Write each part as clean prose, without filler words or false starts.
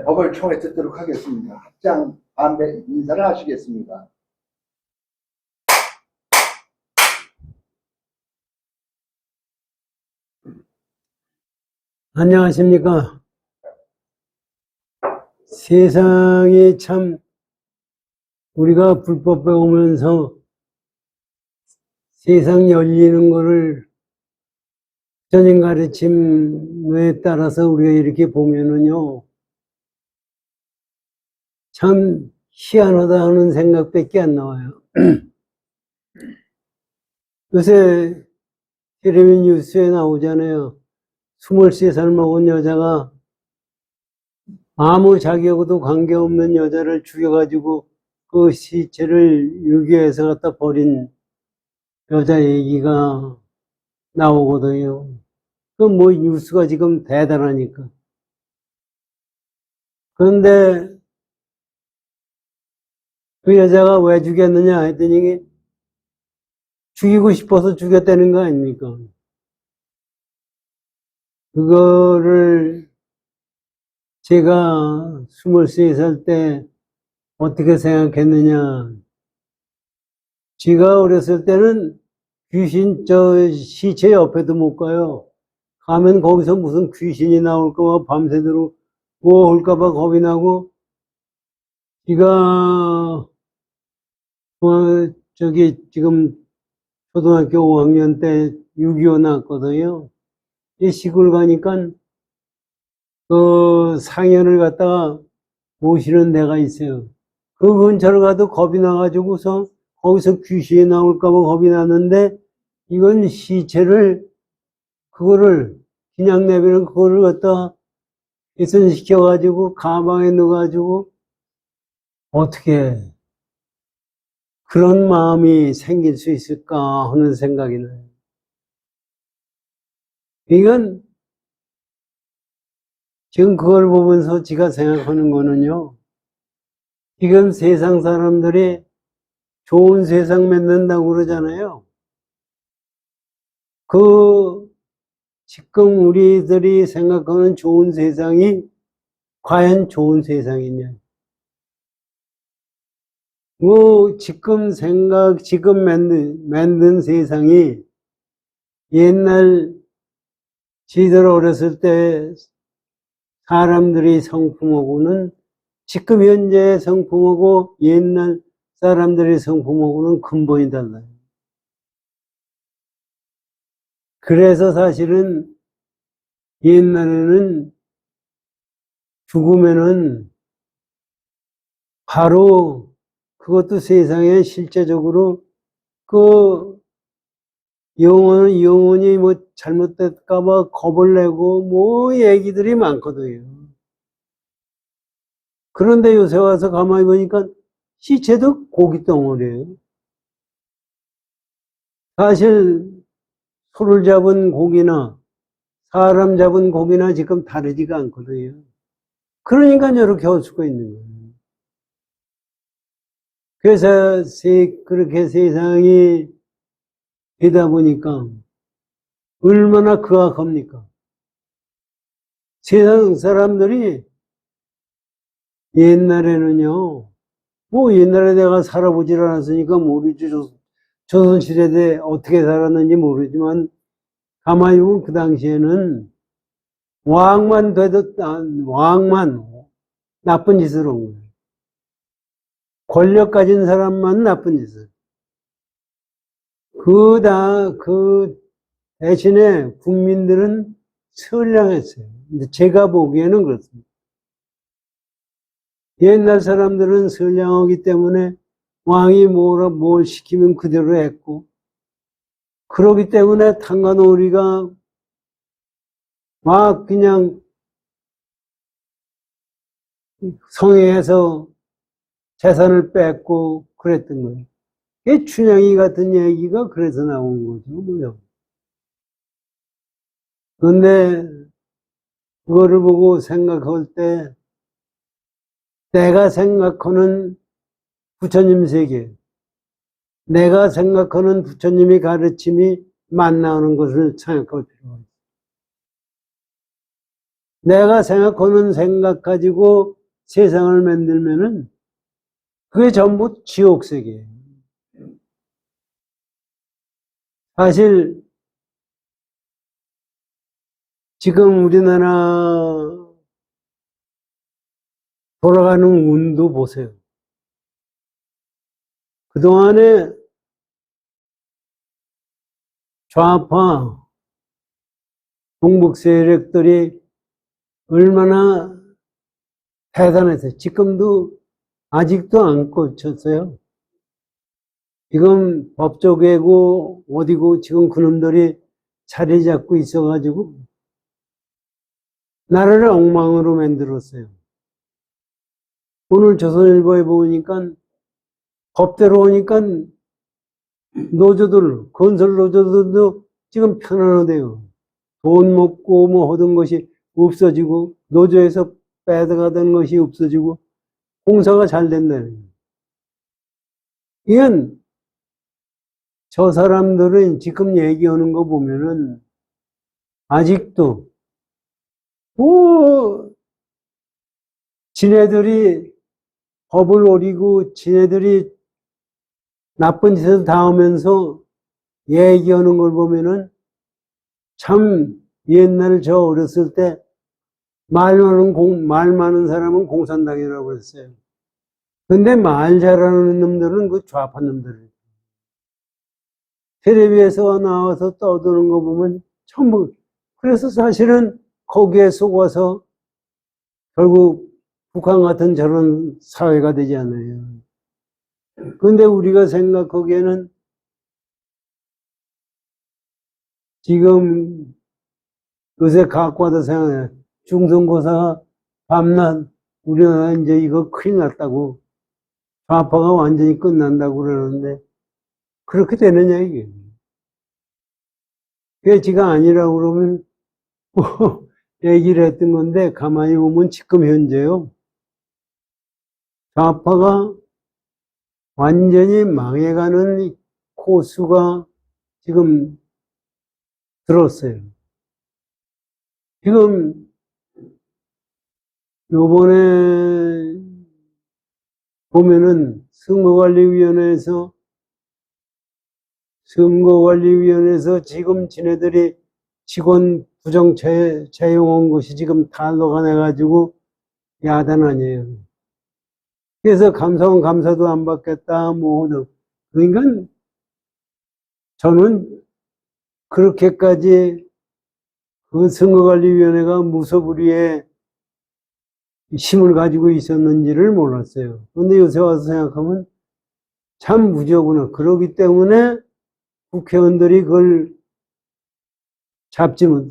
법을 총회 듣도록 하겠습니다. 합장 반배 인사를 하시겠습니다. 안녕하십니까. 세상에 참 우리가 불법 배우면서 세상 열리는 거를 부처님 가르침에 따라서 우리가 이렇게 보면은요, 참 희한하다 하는 생각밖에 안 나와요. 요새 텔레비전 뉴스에 나오잖아요. 23살 먹은 여자가 아무 자기하고도 관계없는 여자를 죽여가지고 그 시체를 유기해서 갖다 버린 여자 얘기가 나오거든요. 그 뭐 뉴스가 지금 대단하니까. 그런데 그 여자가 왜 죽였느냐 했더니 죽이고 싶어서 죽였다는 거 아닙니까? 그거를 제가 23살 때 어떻게 생각했느냐. 제가 어렸을 때는 귀신 시체 옆에도 못 가요. 가면 거기서 무슨 귀신이 나올까봐 밤새도록 뭐 올까봐 겁이 나고, 제가 지금 초등학교 5학년 때 6.25 났거든요. 이 시골 가니까 그 상현을 갖다가 모시는 데가 있어요. 그 근처를 가도 겁이 나가지고서 거기서 귀신이 나올까봐 겁이 났는데, 이건 시체를 그거를 그냥 내비는 그거를 갖다 훼손시켜가지고 가방에 넣어가지고 어떻게 그런 마음이 생길 수 있을까 하는 생각이 나요. 이건 지금 그걸 보면서 제가 생각하는 거는요, 지금 세상 사람들이 좋은 세상 만든다고 그러잖아요. 지금 우리들이 생각하는 좋은 세상이 과연 좋은 세상이냐. 지금 만든 세상이 옛날 지들 어렸을 때 사람들이 성품하고는 지금 현재의 성품하고 옛날 사람들의 성품하고는 근본이 달라요. 그래서 사실은 옛날에는 죽으면은 바로 그것도 세상에 실제적으로 그 영혼이 뭐 잘못될까봐 겁을 내고 뭐 얘기들이 많거든요. 그런데 요새 와서 가만히 보니까 시체도 고기 덩어리예요. 사실 소를 잡은 고기나 사람 잡은 고기나 지금 다르지가 않거든요. 그러니까 이렇게 할 수가 있는 거예요. 그래서 그렇게 세상이 되다 보니까 얼마나 극악합니까? 세상 사람들이 옛날에는요, 뭐 옛날에 내가 살아보질 않았으니까 모르지. 조선시대에 어떻게 살았는지 모르지만 가만히 보면 그 당시에는 왕만 나쁜 짓을 한 거예요. 권력 가진 사람만 나쁜 짓을. 그 대신에 국민들은 선량했어요. 근데 제가 보기에는 그렇습니다. 옛날 사람들은 선량하기 때문에 왕이 뭘 시키면 그대로 했고, 그러기 때문에 탄간오리가 막 그냥 성회에서 재산을 뺏고 그랬던 거예요. 이게 춘향이 같은 얘기가 그래서 나온 거죠, 뭐요. 근데 그거를 보고 생각할 때 내가 생각하는 부처님 세계, 내가 생각하는 부처님의 가르침이 만나는 것을 생각할 필요가 있어요. 내가 생각하는 생각 가지고 세상을 만들면은 그게 전부 지옥세계예요. 사실 지금 우리나라 돌아가는 운도 보세요. 그동안에 좌파 동북 세력들이 얼마나 대단했어요. 지금도 아직도 안 꽂혔어요. 지금 법조계고 어디고 지금 그놈들이 자리 잡고 있어가지고 나라를 엉망으로 만들었어요. 오늘 조선일보에 보니까 법대로 오니까 노조들, 건설 노조들도 지금 편안하대요. 돈 먹고 뭐 하던 것이 없어지고 노조에서 빼앗아가던 것이 없어지고 공사가 잘 된다는 거예요. 이건 저 사람들은 지금 얘기하는 거 보면은 아직도 뭐 지네들이 법을 어기고 지네들이 나쁜 짓을 다 하면서 얘기하는 걸 보면은 참 옛날 저 어렸을 때 말 많은 사람은 공산당이라고 했어요. 근데 말 잘하는 놈들은 그 좌파 놈들이에요. 텔레비에서 나와서 떠드는 거 보면 전부, 그래서 사실은 거기에 속아서 결국 북한 같은 저런 사회가 되지 않아요. 근데 우리가 생각하기에는 지금 요새 갖고 와도 생각해. 중성고사가 밤낮 우리나라 이제 이거 큰일 났다고. 좌파가 완전히 끝난다고 그러는데 그렇게 되느냐 이게. 그게 지가 아니라고 그러면 뭐 얘기를 했던 건데 가만히 보면 지금 현재요. 좌파가 완전히 망해가는 코스가 지금 들었어요. 지금 요번에 보면은 선거관리위원회에서 지금 지네들이 직원 부정 채용한 것이 지금 탄로가 나가지고 야단 아니에요. 그래서 감사원 감사도 안 받겠다, 뭐, 그러니까 저는 그렇게까지 그 선거관리위원회가 무소불위에 힘을 가지고 있었는지를 몰랐어요. 그런데 요새 와서 생각하면 참 무지하구나. 그러기 때문에 국회의원들이 그걸 잡지 못,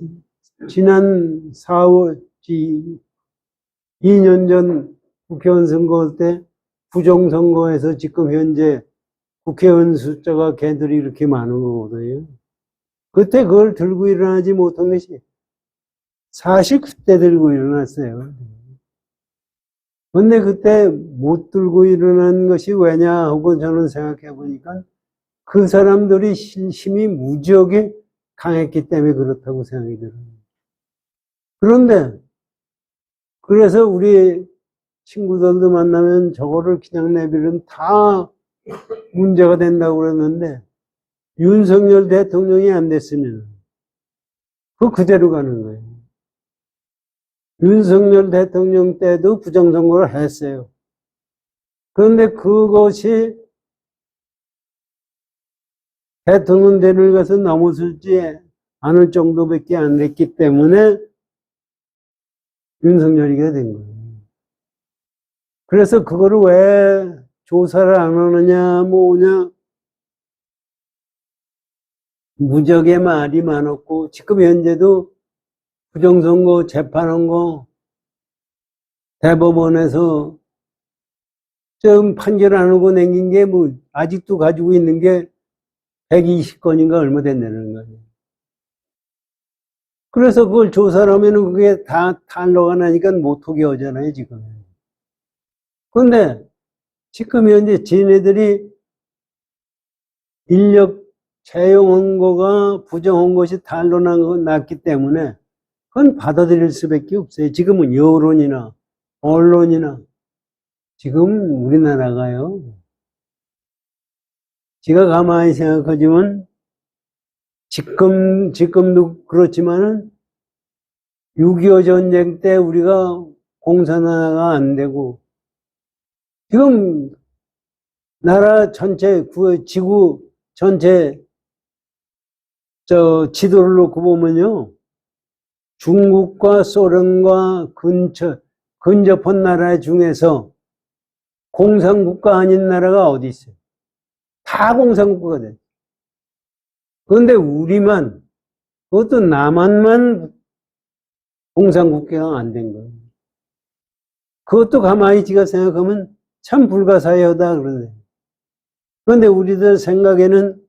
지난 4월, 2년 전 국회의원 선거 때 부정선거에서 지금 현재 국회의원 숫자가 걔들이 이렇게 많은 거거든요. 그때 그걸 들고 일어나지 못한 것이 사실 그때 들고 일어났어요. 근데 그때 못 들고 일어난 것이 왜냐 하고 저는 생각해 보니까 그 사람들이 힘이 무지하게 강했기 때문에 그렇다고 생각이 들어요. 그런데 그래서 우리 친구들도 만나면 저거를 그냥 내비면 다 문제가 된다고 그랬는데 윤석열 대통령이 안 됐으면 그대로 가는 거예요. 윤석열 대통령 때도 부정선거를 했어요. 그런데 그것이 대통령 되는 것은 넘어서지 않을 정도밖에 안 됐기 때문에 윤석열이가 된 거예요. 그래서 그거를 왜 조사를 안 하느냐, 뭐냐, 무적의 말이 많았고, 지금 현재도 부정선거 재판한 거 대법원에서 좀 판결 안 하고 남긴 게 뭐, 아직도 가지고 있는 게 120건인가 얼마 된다는 거예요. 그래서 그걸 조사를 하면은 그게 다 탄로가 나니까 못하게 하잖아요, 지금. 근데 지금 현재 지네들이 인력 채용한 거가 부정한 것이 탄로 났기 때문에 그건 받아들일 수밖에 없어요. 지금은 여론이나 언론이나 지금 우리나라가요. 제가 가만히 생각하지만 지금도 그렇지만은 6.25 전쟁 때 우리가 공산화가 안 되고 지금 나라 전체, 지구 전체 지도를 놓고 보면요. 중국과 소련과 근접한 나라 중에서 공산국가 아닌 나라가 어디 있어요? 다 공산국가가 돼요. 그런데 우리만, 그것도 남한만 공산국가가 안 된 거예요. 그것도 가만히 제가 생각하면 참 불가사의하다 그러네. 그런데 우리들 생각에는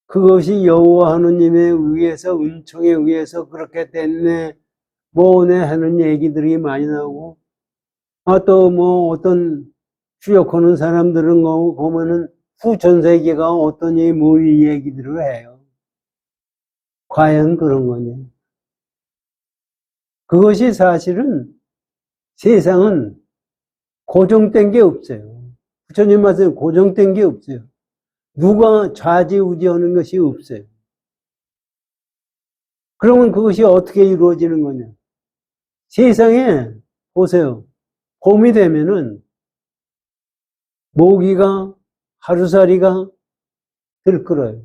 그것이 여호와 하느님에 의해서, 은총에 의해서 그렇게 됐네, 뭐네 하는 얘기들이 많이 나오고, 또 뭐 어떤 주역하는 사람들은 거 보면은 후천세계가 어떠니 뭐 이 얘기들을 해요. 과연 그런 거냐? 그것이 사실은 세상은 고정된 게 없어요. 부처님 말씀에 고정된 게 없어요. 누가 좌지우지하는 것이 없어요. 그러면 그것이 어떻게 이루어지는 거냐? 세상에 보세요. 봄이 되면은 모기가 하루살이가 들끓어요.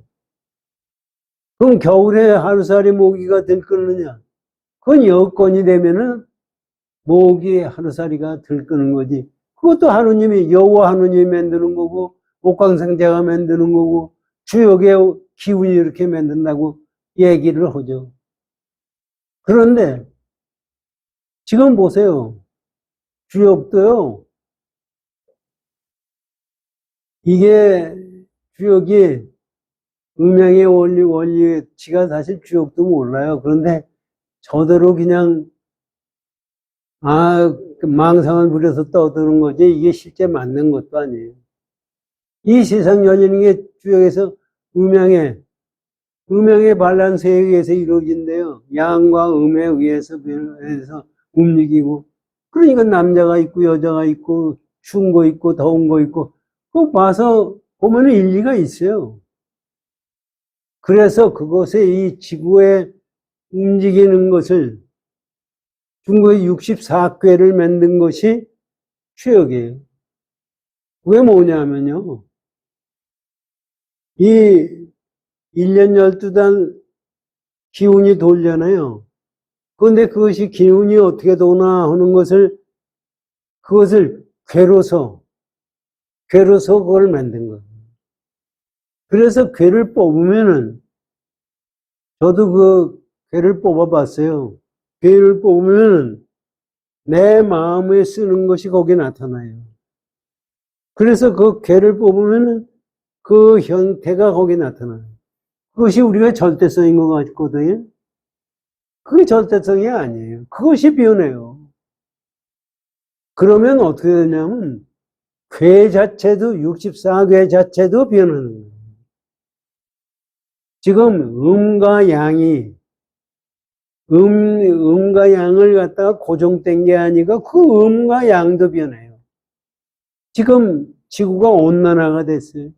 그럼 겨울에 하루살이 모기가 들끓느냐? 그건 여건이 되면은 모기 하루살이가 들끓는 거지. 그것도 하느님이 여호와 하느님이 만드는 거고 옥황상제가 만드는 거고 주역의 기운이 이렇게 만든다고 얘기를 하죠. 그런데 지금 보세요. 주역도요. 이게 주역이 음양의 원리치가 사실 주역도 몰라요. 그런데 저대로 그냥 망상을 부려서 떠드는 거지 이게 실제 맞는 것도 아니에요. 이 세상 열리는 게 주역에서 음양의 밸런스에 의해서 이루어진대요. 양과 음에 의해서 움직이고. 그러니까 남자가 있고 여자가 있고 추운 거 있고 더운 거 있고 그거 봐서 보면 일리가 있어요. 그래서 그것에 이 지구에 움직이는 것을 중국의 64궤를 만든 것이 추역이에요. 그게 뭐냐면요. 이 1년 12달 기운이 돌잖아요. 그런데 그것이 기운이 어떻게 도나 하는 그것을 궤로서 그걸 만든 거예요. 그래서 궤를 뽑으면은, 저도 그 궤를 뽑아봤어요. 궤를 뽑으면 내 마음에 쓰는 것이 거기 나타나요. 그래서 그 궤를 뽑으면 그 형태가 거기 나타나요. 그것이 우리가 절대성인 것 같거든요. 그게 절대성이 아니에요. 그것이 변해요. 그러면 어떻게 되냐면 궤 자체도 64궤 자체도 변하는 거예요. 지금 음과 양이 음과 양을 갖다가 고정된 게 아니고 그 음과 양도 변해요. 지금 지구가 온난화가 됐어요.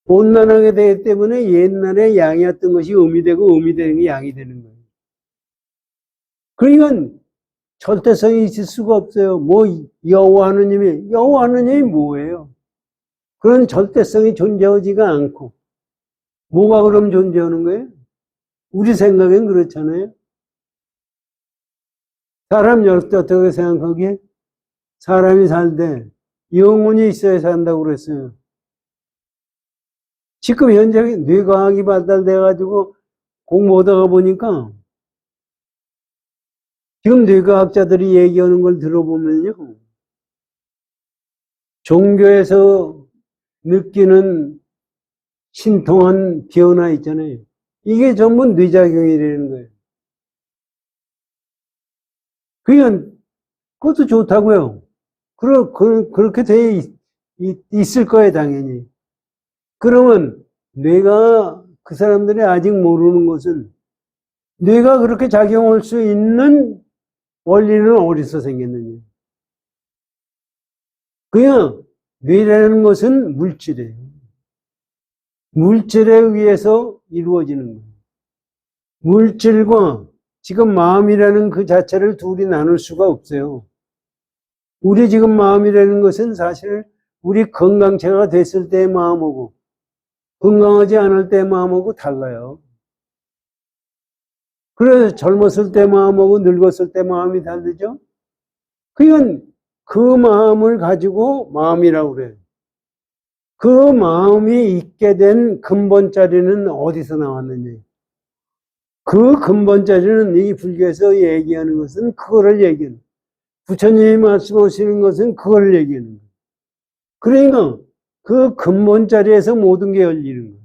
온난하게 되기 때문에 옛날에 양이었던 것이 음이 되고 음이 되는 게 양이 되는 거예요. 그러니까 절대성이 있을 수가 없어요. 뭐 여호와 하느님이 뭐예요? 그런 절대성이 존재하지가 않고 뭐가 그럼 존재하는 거예요? 우리 생각엔 그렇잖아요. 사람 어떻게 생각하기에? 사람이 살 때 영혼이 있어야 산다고 그랬어요. 지금 현재 뇌과학이 발달돼가지고 공부하다가 보니까 지금 뇌과학자들이 얘기하는 걸 들어보면요. 종교에서 느끼는 신통한 변화 있잖아요. 이게 전부 뇌작용이라는 거예요. 그러니까 그것도 좋다고요. 그렇게 돼 있을 거예요, 당연히. 그러면 뇌가 그 사람들이 아직 모르는 것은 뇌가 그렇게 작용할 수 있는 원리는 어디서 생겼느냐? 그냥 뇌라는 것은 물질이에요. 물질에 의해서 이루어지는 거예요. 물질과 지금 마음이라는 그 자체를 둘이 나눌 수가 없어요. 우리 지금 마음이라는 것은 사실 우리 건강체가 됐을 때의 마음하고 건강하지 않을 때의 마음하고 달라요. 그래서 젊었을 때 마음하고 늙었을 때 마음이 다르죠? 그건 그 마음을 가지고 마음이라고 그래요. 그 마음이 있게 된 근본 자리는 어디서 나왔느냐? 그 근본 자리는 이 불교에서 얘기하는 것은 그거를 얘기하는 거예요. 부처님이 말씀하시는 것은 그걸 얘기하는 거예요. 그러니까 그 근본 자리에서 모든 게 열리는 거예요.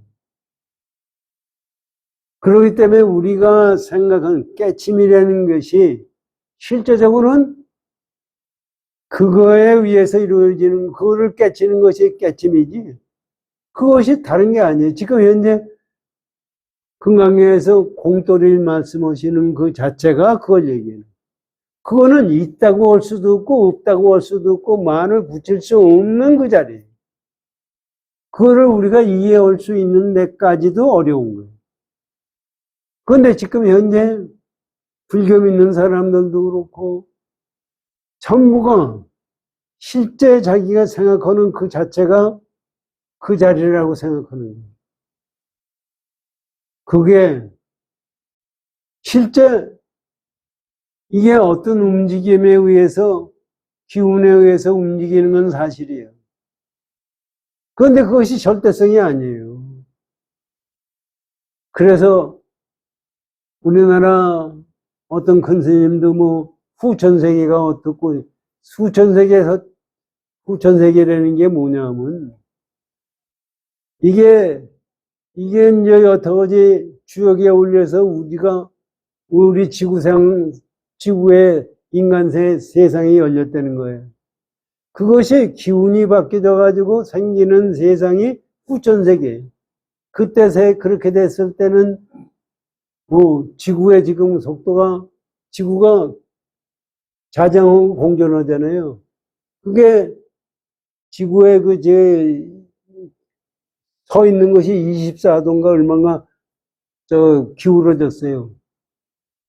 그렇기 때문에 우리가 생각하는 깨침이라는 것이 실제적으로는 그거에 의해서 이루어지는, 그거를 깨치는 것이 깨침이지, 그것이 다른 게 아니에요. 지금 현재 금강경에서 공돌일 말씀하시는 그 자체가 그걸 얘기해요. 그거는 있다고 할 수도 없고, 없다고 할 수도 없고, 만을 붙일 수 없는 그 자리예요. 그거를 우리가 이해할 수 있는 데까지도 어려운 거예요. 그런데 지금 현재 불교 믿는 사람들도 그렇고, 전부가 실제 자기가 생각하는 그 자체가 그 자리라고 생각하는 거예요. 그게 실제 이게 어떤 움직임에 의해서 기운에 의해서 움직이는 건 사실이에요. 그런데 그것이 절대성이 아니에요. 그래서 우리나라 어떤 큰 스님도 뭐 후천세계가 어떻고 수천세계에서 후천세계라는 게 뭐냐면 이게 이제 여태까지 주역에 올려서 우리 지구의 인간 세상이 열렸다는 거예요. 그것이 기운이 바뀌어 가지고 생기는 세상이 후천세계예요. 그때 그렇게 됐을 때는 뭐 지구의 지금 속도가 지구가 자전하고 공전하잖아요. 그게 지구에 서 있는 것이 24도인가 얼마인가 기울어졌어요.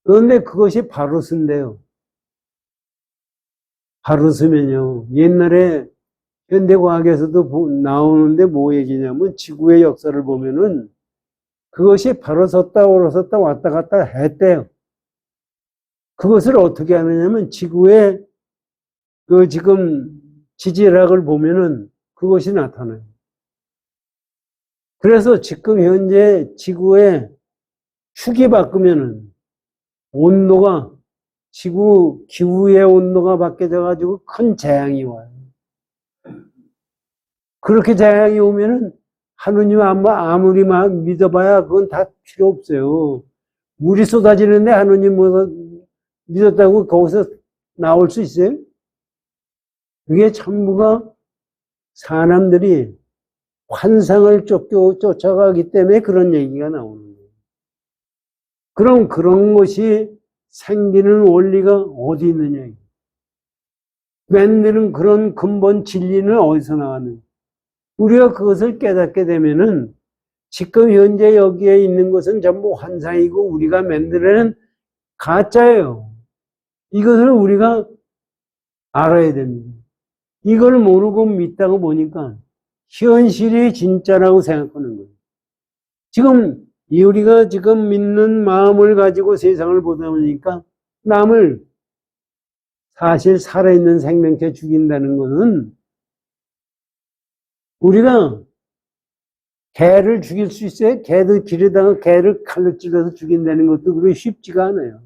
그런데 그것이 바루스인데요. 바루스면요. 옛날에 현대과학에서도 나오는데 뭐 얘기냐면 지구의 역사를 보면은 그것이 바로 섰다 오르섰다 왔다 갔다 했대요. 그것을 어떻게 하느냐면 지구의 지금 지질학을 보면은 그것이 나타나요. 그래서 지금 현재 지구의 축이 바뀌면은 온도가 지구 기후의 온도가 바뀌어 가지고 큰 재앙이 와요. 그렇게 재앙이 오면은 하느님 아무리 믿어봐야 그건 다 필요 없어요. 물이 쏟아지는데 하느님 믿었다고 거기서 나올 수 있어요? 그게 전부가 사람들이 환상을 쫓아가기 때문에 그런 얘기가 나오는 거예요. 그럼 그런 것이 생기는 원리가 어디 있느냐. 만드는 그런 근본 진리는 어디서 나왔느냐. 우리가 그것을 깨닫게 되면은 지금 현재 여기에 있는 것은 전부 환상이고 우리가 만들어낸 가짜예요. 이것을 우리가 알아야 됩니다. 이걸 모르고 믿다고 보니까 현실이 진짜라고 생각하는 거예요. 지금 우리가 지금 믿는 마음을 가지고 세상을 보다 보니까 남을 사실 살아있는 생명체 죽인다는 것은 우리가 개를 죽일 수 있어요? 개도 길에다가 개를 칼로 찔러서 죽인다는 것도 그렇게 쉽지가 않아요.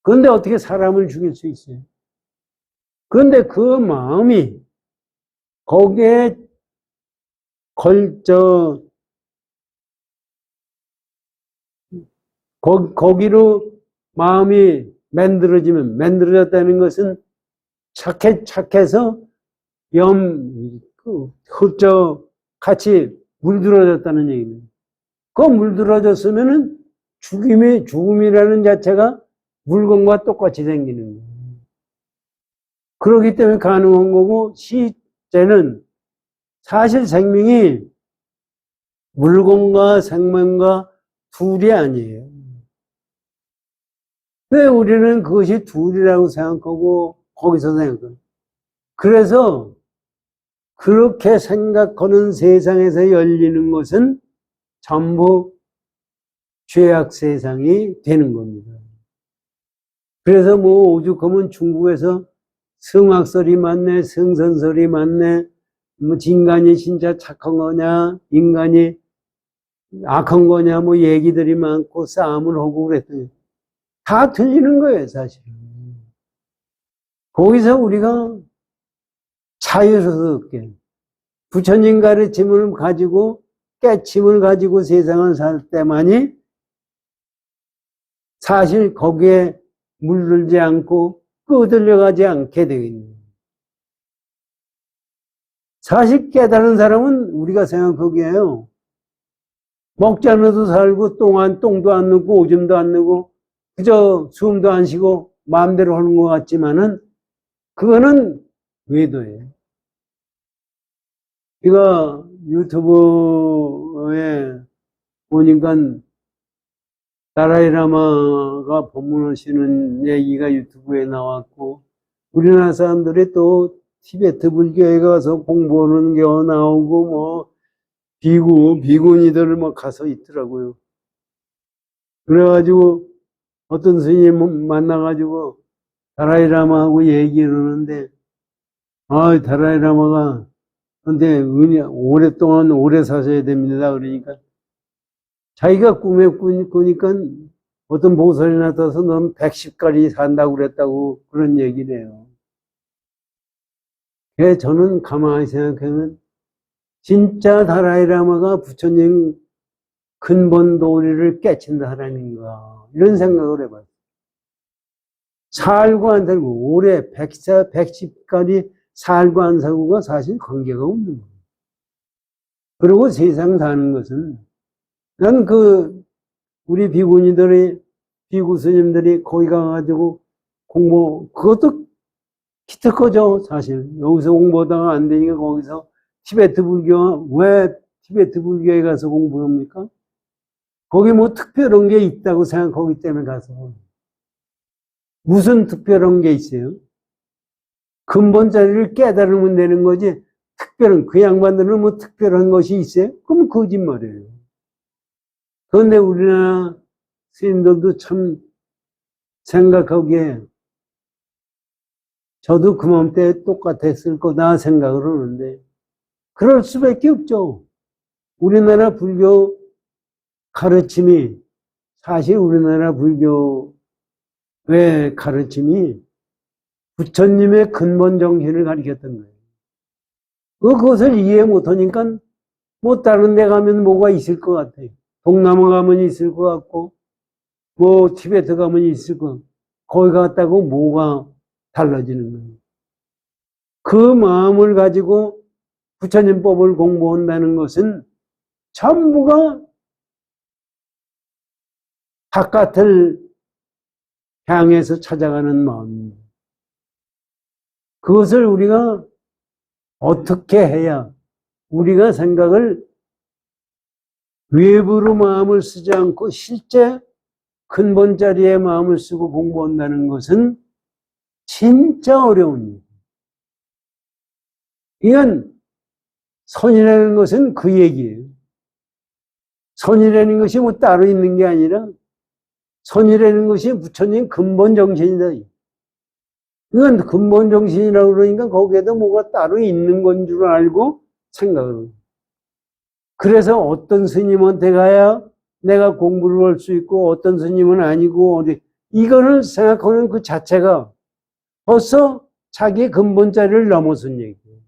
그런데 어떻게 사람을 죽일 수 있어요? 그런데 그 마음이 거기에 거기로 마음이 만들어졌다는 것은 착해서 같이 물들어졌다는 얘기입니다. 그 물들어졌으면은 죽음이라는 자체가 물건과 똑같이 생기는 거예요. 그렇기 때문에 가능한 거고, 시제는 사실 생명이 물건과 생명과 둘이 아니에요. 왜 우리는 그것이 둘이라고 생각하고 거기서 생각해요. 그래서 그렇게 생각하는 세상에서 열리는 것은 전부 죄악 세상이 되는 겁니다. 그래서 뭐 오죽하면 중국에서 성악설이 많네, 성선설이 많네, 뭐 인간이 진짜 착한 거냐, 인간이 악한 거냐, 뭐 얘기들이 많고 싸움을 하고 그랬더니 다 틀리는 거예요, 사실은. 거기서 우리가 자유스럽게 부처님 가르침을 가지고 깨침을 가지고 세상을 살 때만이 사실 거기에 물들지 않고 끄들려가지 않게 되겠네요. 사실 깨달은 사람은 우리가 생각하기에요. 먹지 않아도 살고 똥도 안 넣고 오줌도 안 넣고 그저 숨도 안 쉬고 마음대로 하는 것 같지만은 그거는 외도예요. 제가 유튜브에 보니까 다라이라마가 법문하시는 얘기가 유튜브에 나왔고 우리나라 사람들이 또 티베트 불교에 가서 공부하는 게 나오고 뭐 비구니들 막 가서 있더라고요. 그래가지고 어떤 스님 만나가지고 다라이라마하고 얘기를 하는데 다라이라마가 근데 오랫동안 오래 사셔야 됩니다. 그러니까 자기가 꿈에 꾸니까 어떤 보살이 나타나서 넌 110까지 산다고 그랬다고 그런 얘기를 해요. 그래서 저는 가만히 생각하면 진짜 다라이라마가 부처님 근본 도리를 깨친다 하라는가 이런 생각을 해봐요. 살고 안 살고 올해 110까지 살고 안 살고가 사실 관계가 없는 거예요. 그리고 세상 사는 것은 난 우리 비구 스님들이 거기 가가지고 그것도 기특하죠, 사실. 여기서 공부하다가 안 되니까 거기서 왜 티베트 불교에 가서 공부합니까? 거기 뭐 특별한 게 있다고 생각하기 때문에 가서. 무슨 특별한 게 있어요? 근본자리를 깨달으면 되는 거지, 그 양반들은 뭐 특별한 것이 있어요? 그럼 거짓말이에요. 그런데 우리나라 스님들도 참 생각하기에 저도 그맘때 똑같았을 거다 생각을 하는데 그럴 수밖에 없죠. 우리나라 불교 가르침이 사실 우리나라 불교의 가르침이 부처님의 근본 정신을 가리켰던 거예요. 그것을 이해 못하니까 뭐 다른 데 가면 뭐가 있을 것 같아요. 동남아 가면 있을 것 같고 뭐 티베트 가면 있을 것 같고 거기 갔다고 뭐가 달라지는 거예요. 그 마음을 가지고 부처님 법을 공부한다는 것은 전부가 바깥을 향해서 찾아가는 마음입니다. 그것을 우리가 어떻게 해야 우리가 생각을 외부로 마음을 쓰지 않고 실제 근본 자리에 마음을 쓰고 공부한다는 것은 진짜 어려운 일이에요. 이건 선이라는 것은 그 얘기예요. 선이라는 것이 뭐 따로 있는 게 아니라 선이라는 것이 부처님 근본 정신이다. 이건 근본 정신이라고 그러니까 거기에도 뭐가 따로 있는 건 줄 알고 생각을 해요. 그래서 어떤 스님한테 가야 내가 공부를 할 수 있고 어떤 스님은 아니고 이거를 생각하는 그 자체가 벌써 자기의 근본 자리를 넘어선 얘기예요.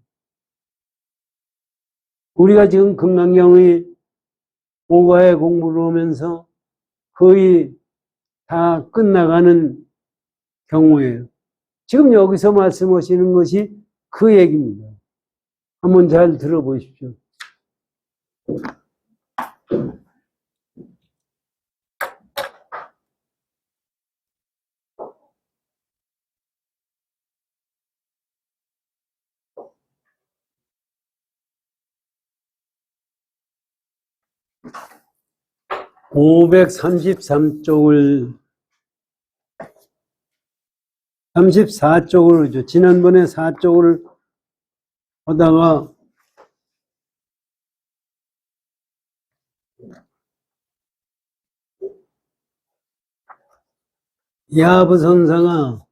우리가 지금 금강경의 5과에 공부를 하면서 거의 다 끝나가는 경우예요. 지금 여기서 말씀하시는 것이 그 얘기입니다. 한번 잘 들어보십시오. 533쪽을 34쪽으로 지난번에 4쪽을 하다가 야부선사가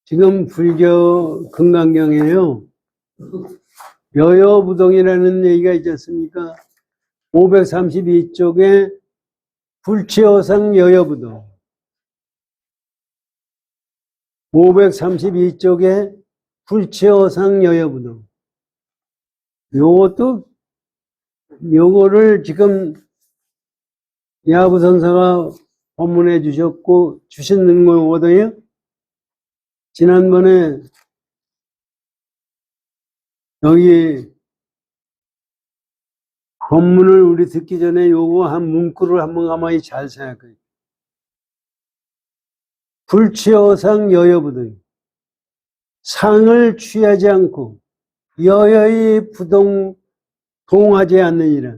지금 불교 금강경에요. 여여부동이라는 얘기가 있지 않습니까? 532쪽에 불치어상 여여부동. 532쪽에 불치어상 여여부동. 요거를 지금 야부선사가 법문해 주셨고, 주시는 거거든요. 지난번에 여기 법문을 우리 듣기 전에 요거 한 문구를 한번 가만히 잘 생각해요. 불치어상 여여부동. 상을 취하지 않고 여여히 동하지 않느니라.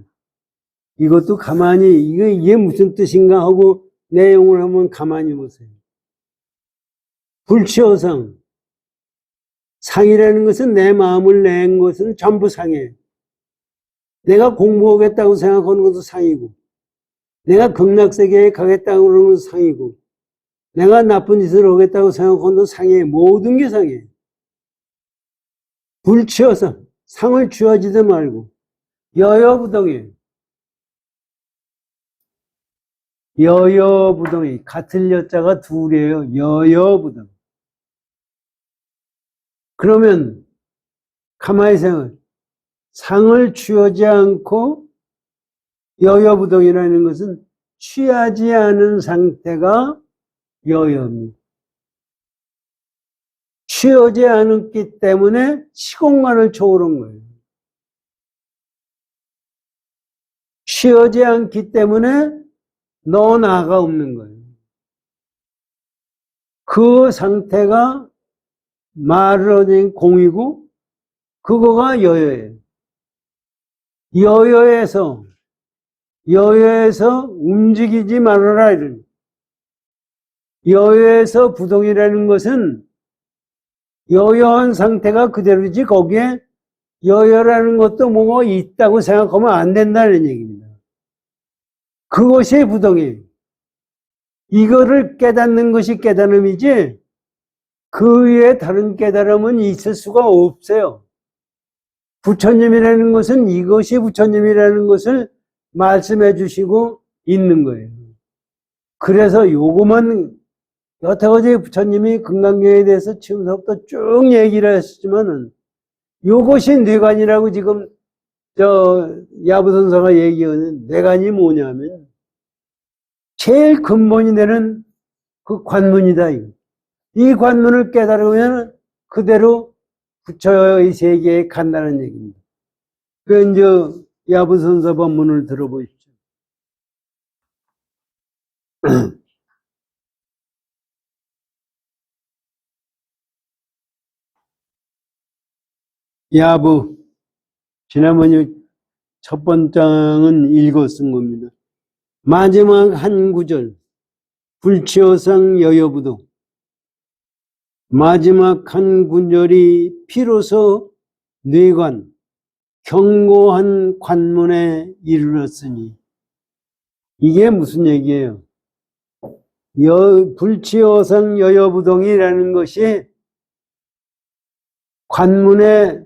이것도 가만히 이게 무슨 뜻인가 하고 내용을 한번 가만히 보세요. 불치어상. 상이라는 것은 내 마음을 낸 것은 전부 상이에요. 내가 공부하겠다고 생각하는 것도 상이고, 내가 극락세계에 가겠다고 그러는 것도 상이고, 내가 나쁜 짓을 하겠다고 생각하는 것도 상이에요. 모든 게 상이에요. 불치어상. 상을 취하지도 말고 여여부동이에요. 여여부동이 같은 여자가 둘이에요. 여여부동. 그러면 가만히 생각해. 상을 취하지 않고 여여부동이라는 것은 취하지 않은 상태가 여여입니다. 취하지 않았기 때문에 시공간을 초월한 거예요. 취하지 않기 때문에 너 나가 없는 거예요. 그 상태가 말을 하는 공이고 그거가 여여예요. 여여에서 움직이지 말아라 이런. 여여에서 부동이라는 것은 여여한 상태가 그대로지 거기에 여여라는 것도 뭐가 있다고 생각하면 안 된다는 얘기입니다. 그것이 부동이에요. 이거를 깨닫는 것이 깨달음이지 그 위에 다른 깨달음은 있을 수가 없어요. 부처님이라는 것은 이것이 부처님이라는 것을 말씀해 주시고 있는 거예요. 그래서 요거만 여태까지 부처님이 금강경에 대해서 처음부터 쭉 얘기를 하시지만은 요것이 뇌관이라고 지금 야부선사가 얘기하는 뇌관이 뭐냐면 제일 근본이 되는 그 관문이다. 이 관문을 깨달으면 그대로 부처의 세계에 간다는 얘기입니다. 그 이제 야부선사 법문을 들어보십시오. 야부, 지난번에 첫 번장은 읽었은 겁니다. 마지막 한 구절, 불치어상 여여부동. 마지막 한 구절이 비로소 뇌관, 견고한 관문에 이르렀으니. 이게 무슨 얘기예요? 불치어상 여여부동이라는 것이 관문에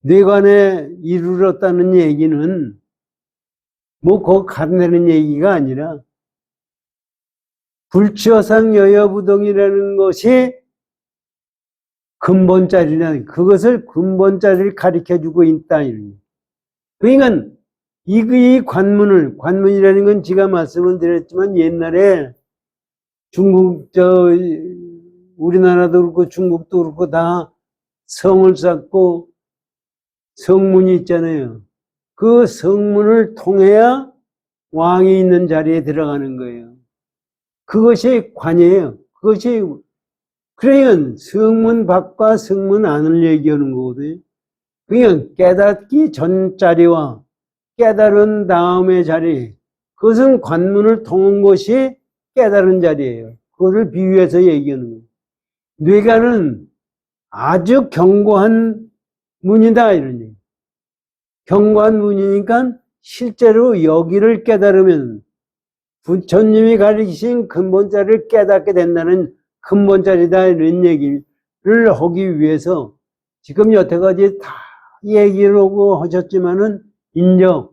뇌관에 이르렀다는 얘기는 뭐 그 간다는 얘기가 아니라 불치어상 여여부동이라는 것이 근본자리라는 그것을 근본자리를 가르쳐주고 있다. 그러니까 이 관문이라는 건 제가 말씀을 드렸지만 옛날에 중국 우리나라도 그렇고 중국도 그렇고 다 성을 쌓고 성문이 있잖아요. 그 성문을 통해야 왕이 있는 자리에 들어가는 거예요. 그것이 관이에요. 그러니까 성문 밖과 성문 안을 얘기하는 거거든요. 그냥 깨닫기 전 자리와 깨달은 다음의 자리, 그것은 관문을 통한 것이 깨달은 자리예요. 그것을 비유해서 얘기하는 거예요. 뇌가는 아주 견고한 문이다, 이런 얘기. 견고한 문이니까 실제로 여기를 깨달으면 부처님이 가르치신 근본자를 깨닫게 된다는 근본자리다, 이런 얘기를 하기 위해서 지금 여태까지 다 얘기를 하고 하셨지만은 인정,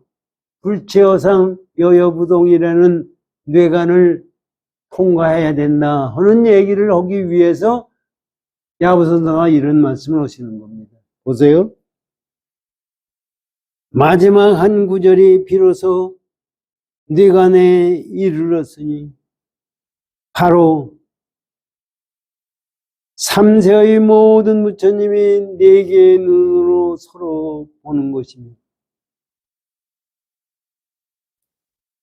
불체어상 여여부동이라는 뇌관을 통과해야 된다 하는 얘기를 하기 위해서 야부선사가 이런 말씀을 하시는 겁니다. 보세요. 마지막 한 구절이 비로소 뇌관에 이르렀으니 바로 삼세의 모든 부처님이 네 개의 눈으로 서로 보는 것입니다.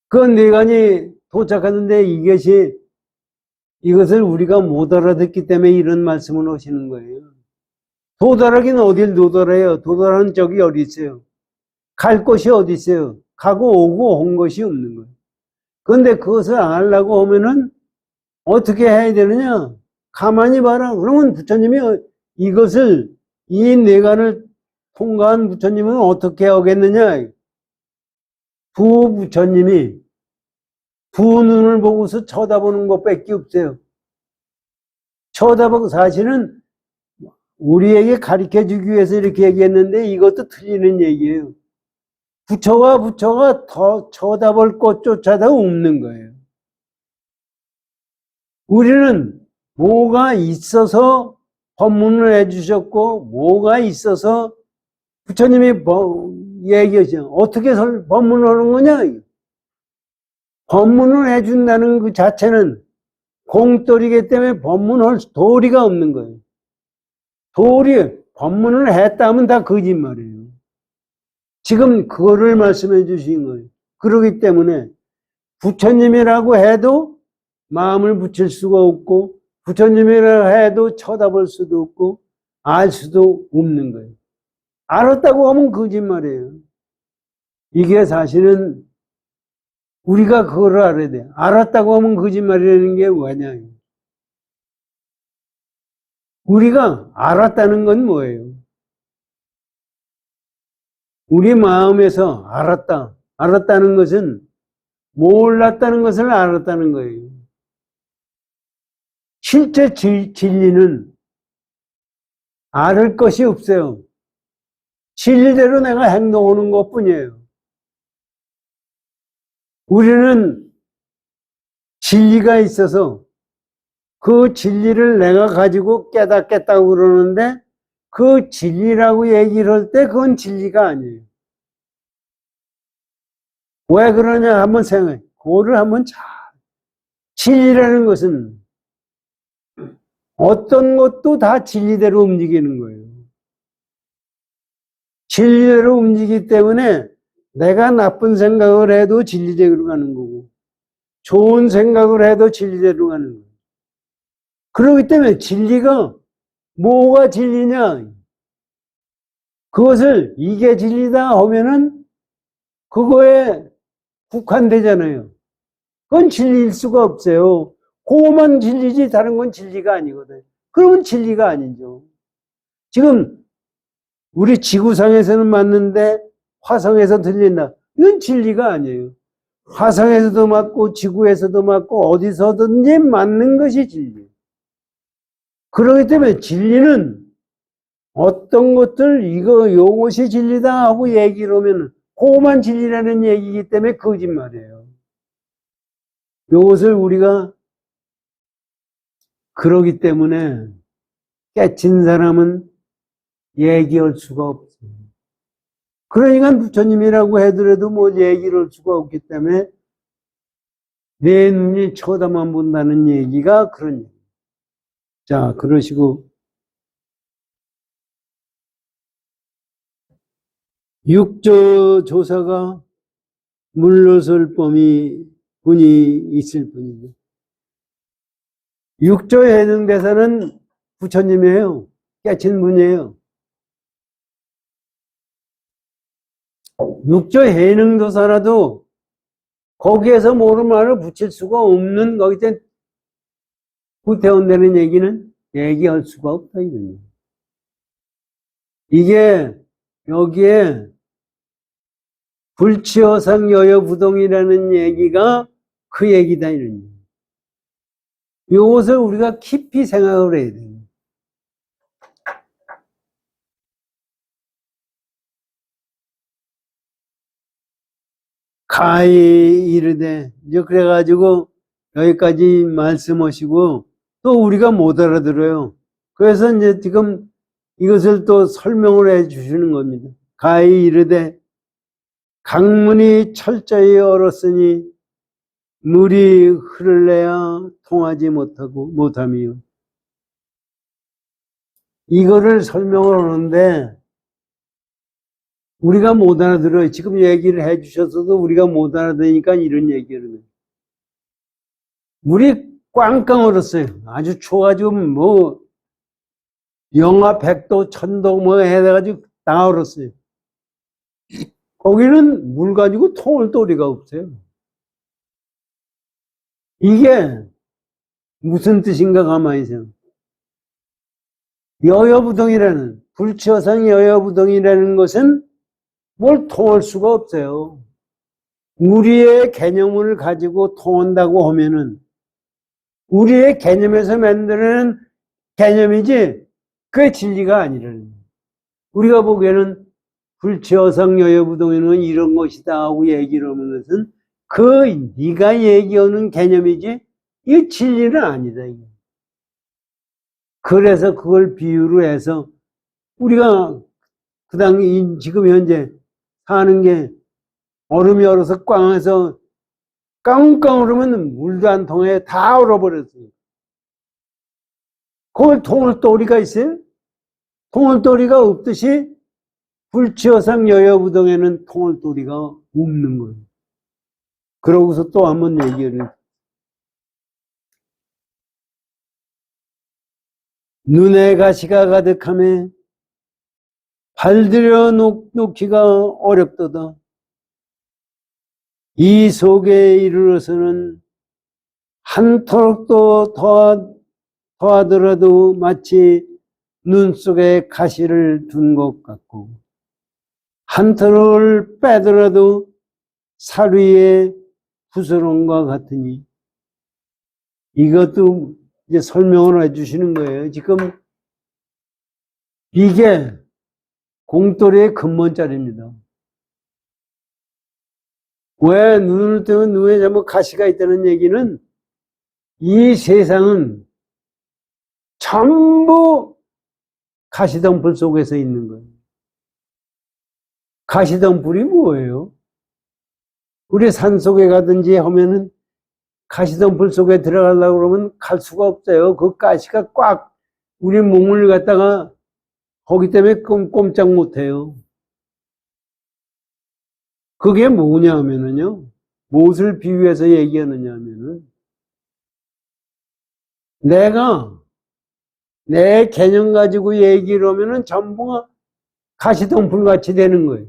그 뇌관이 도착하는데 이것을 우리가 못 알아듣기 때문에 이런 말씀을 하시는 거예요. 도달하긴 어딜 도달해요? 도달한 적이 어디 있어요? 갈 곳이 어디 있어요? 가고 오고 온 것이 없는 거예요. 그런데 그것을 알려고 하면은 어떻게 해야 되느냐? 가만히 봐라. 그러면 부처님이 이 뇌관을 통과한 부처님은 어떻게 하겠느냐? 부부처님이 두 눈을 보고서 쳐다보는 것밖에 없어요. 쳐다보고 사실은 우리에게 가르쳐 주기 위해서 이렇게 얘기했는데 이것도 틀리는 얘기예요. 부처가 더 쳐다볼 곳조차도 없는 거예요. 우리는 뭐가 있어서 법문을 해주셨고 뭐가 있어서 부처님이 얘기하죠. 어떻게 법문을 하는 거냐? 법문을 해준다는 그 자체는 공돌이기 때문에 법문할 도리가 없는 거예요. 법문을 했다면 다 거짓말이에요. 지금 그거를 말씀해 주신 거예요. 그러기 때문에 부처님이라고 해도 마음을 붙일 수가 없고 부처님이라고 해도 쳐다볼 수도 없고 알 수도 없는 거예요. 알았다고 하면 거짓말이에요. 이게 사실은 우리가 그거를 알아야 돼요. 알았다고 하면 거짓말이라는 게 뭐냐. 우리가 알았다는 건 뭐예요? 우리 마음에서 알았다는 것은 몰랐다는 것을 알았다는 거예요. 실제 진리는 알을 것이 없어요. 진리대로 내가 행동하는 것 뿐이에요. 우리는 진리가 있어서 그 진리를 내가 가지고 깨닫겠다고 그러는데 그 진리라고 얘기를 할 때 그건 진리가 아니에요. 왜 그러냐 한번 생각해. 그거를 한번 진리라는 것은 어떤 것도 다 진리대로 움직이는 거예요. 진리대로 움직이기 때문에 내가 나쁜 생각을 해도 진리대로 가는 거고 좋은 생각을 해도 진리대로 가는 거예요. 그렇기 때문에 진리가 뭐가 진리냐? 그것을 이게 진리다 하면은 그거에 국한되잖아요. 그건 진리일 수가 없어요. 그거만 진리지 다른 건 진리가 아니거든. 그러면 진리가 아니죠. 지금 우리 지구상에서는 맞는데 화성에서 들린다. 이건 진리가 아니에요. 화성에서도 맞고 지구에서도 맞고 어디서든지 맞는 것이 진리예요. 그렇기 때문에 진리는 어떤 것들 요것이 진리다 하고 얘기를 하면 그것만 진리라는 얘기이기 때문에 거짓말이에요. 요것을 우리가 그러기 때문에 깨친 사람은 얘기할 수가 없어요. 그러니까 부처님이라고 하더라도 뭐 얘기를 할 수가 없기 때문에 내 눈이 쳐다만 본다는 얘기가 그런 얘기예요. 자, 그러시고 육조 조사가 물러설 분이 있을 뿐이죠. 육조 해능대사는 부처님이에요. 깨친 분이에요. 육조 해능도사라도 거기에서 모르는 말을 붙일 수가 없는 거기 후퇴원되는 얘기는 얘기할 수가 없다 이거예요. 이게 여기에 불치어상 여여부동이라는 얘기가 그 얘기다 이런 얘기. 이것을 우리가 깊이 생각을 해야 돼요. 가히 이르되 이제 그래가지고 여기까지 말씀하시고 또 우리가 못 알아들어요. 그래서 이제 지금 이것을 또 설명을 해 주시는 겁니다. 가히 이르되 강문이 철저히 얼었으니 물이 흐를래야 통하지 못함이요. 이거를 설명을 하는데 우리가 못 알아들어요. 지금 얘기를 해 주셨어도 우리가 못 알아들으니까 이런 얘기를 해요. 물이 꽝꽝 얼었어요. 아주 추워가지고 뭐 영하 100도, 1000도 뭐 해가지고 다 얼었어요. 거기는 물 가지고 통을 도리가 없어요. 이게 무슨 뜻인가 가만히 생각해요. 여여부동이라는 불치어상 여여부동이라는 것은 뭘 통할 수가 없어요. 우리의 개념을 가지고 통한다고 하면은 우리의 개념에서 만드는 개념이지 그게 진리가 아니라는 거예요. 우리가 보기에는 불치어상 여여부동에는 이런 것이다 하고 얘기를 하는 것은 그 네가 얘기하는 개념이지 이 진리는 아니다. 이게. 그래서 그걸 비유로 해서 우리가 그 당시 지금 현재 사는 게 얼음이 얼어서 꽝해서 깡깡 얼으면 물도 안 통해 다 얼어버렸어요. 그걸 통을 도리가 있어요? 통을 도리가 없듯이 불치어상 여여부동에는 통을 도리가 없는 거예요. 그러고서 또 한번 얘기를 눈에 가시가 가득하며 발들여 놓기가 어렵도다. 이 속에 이르러서는 한토록도 더하더라도 마치 눈 속에 가시를 둔 것 같고 한토록을 빼더라도 살 위에 부스럼과 같으니 이것도 이제 설명을 해주시는 거예요. 지금 이게 공돌이의 근본자리입니다. 왜 눈을 뜨면 눈에 잘못 가시가 있다는 얘기는 이 세상은 전부 가시덤불 속에서 있는 거예요. 가시덤불이 뭐예요? 우리 산속에 가든지 하면은 가시덤불 속에 들어가려고 그러면 갈 수가 없어요. 그 가시가 꽉 우리 몸을 갖다가 거기 때문에 꼼짝 못해요. 그게 뭐냐 하면은요. 무엇을 비유해서 얘기하느냐 하면은 내가 내 개념 가지고 얘기를 하면은 전부가 가시덤불 같이 되는 거예요.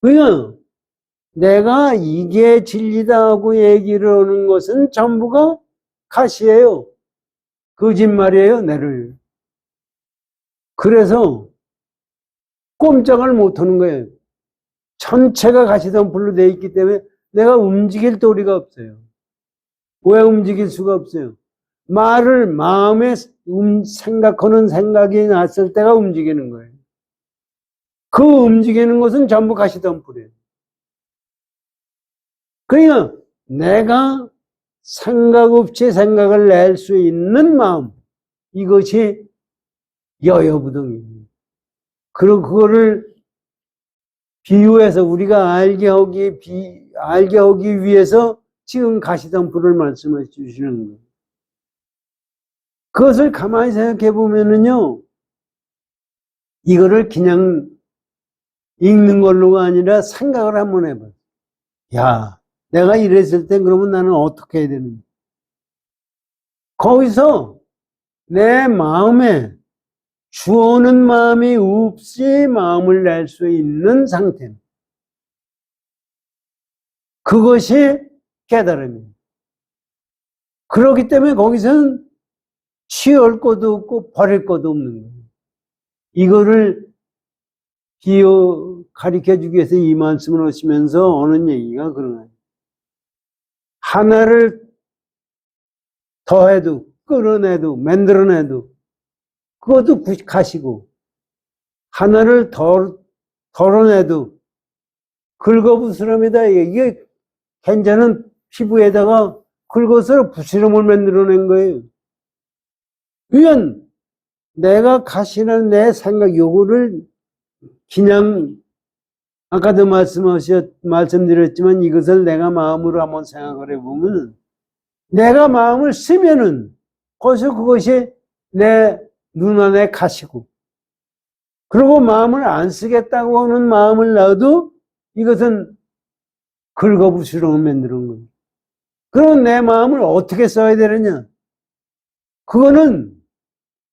그러니까 내가 이게 진리다 하고 얘기를 하는 것은 전부가 가시예요. 거짓말이에요, 나를. 그래서 꼼짝을 못 하는 거예요. 전체가 가시덤불로 되어 있기 때문에 내가 움직일 도리가 없어요. 왜 움직일 수가 없어요? 말을 마음에 생각하는 생각이 났을 때가 움직이는 거예요. 그 움직이는 것은 전부 가시덤불이에요. 그러니까 내가 생각 없이 생각을 낼 수 있는 마음, 이것이 여여부동이에요. 그리고 그거를 비유해서 우리가 알게 하기 위해서 지금 가시덤불을 말씀해 주시는 거예요. 그것을 가만히 생각해 보면은요, 이거를 그냥 읽는 걸로가 아니라 생각을 한번 해봐요. 야, 내가 이랬을 때 그러면 나는 어떻게 해야 되는지. 거기서 내 마음에 주어오는 마음이 없이 마음을 낼 수 있는 상태. 그것이 깨달음이에요. 그렇기 때문에 거기서는 취할 것도 없고 버릴 것도 없는 거예요. 이거를 가르쳐 주기 위해서 이 말씀을 하시면서 하는 얘기가 그런 거예요. 하나를 더해도 끌어내도 만들어내도 그것도 가시고, 하나를 덜어내도 긁어부스럼이다. 이게 괜찮은 피부에다가 긁어서 부스럼을 만들어낸 거예요. 그러니까 내가 가시는 내 생각, 요거를 그냥 아까도 말씀드렸지만 이것을 내가 마음으로 한번 생각을 해보면, 내가 마음을 쓰면은 거기서 그것이 내 눈안에 가시고, 그리고 마음을 안 쓰겠다고 하는 마음을 놔도 이것은 긁어부스럼을 만드는 거예요. 그럼 내 마음을 어떻게 써야 되느냐? 그거는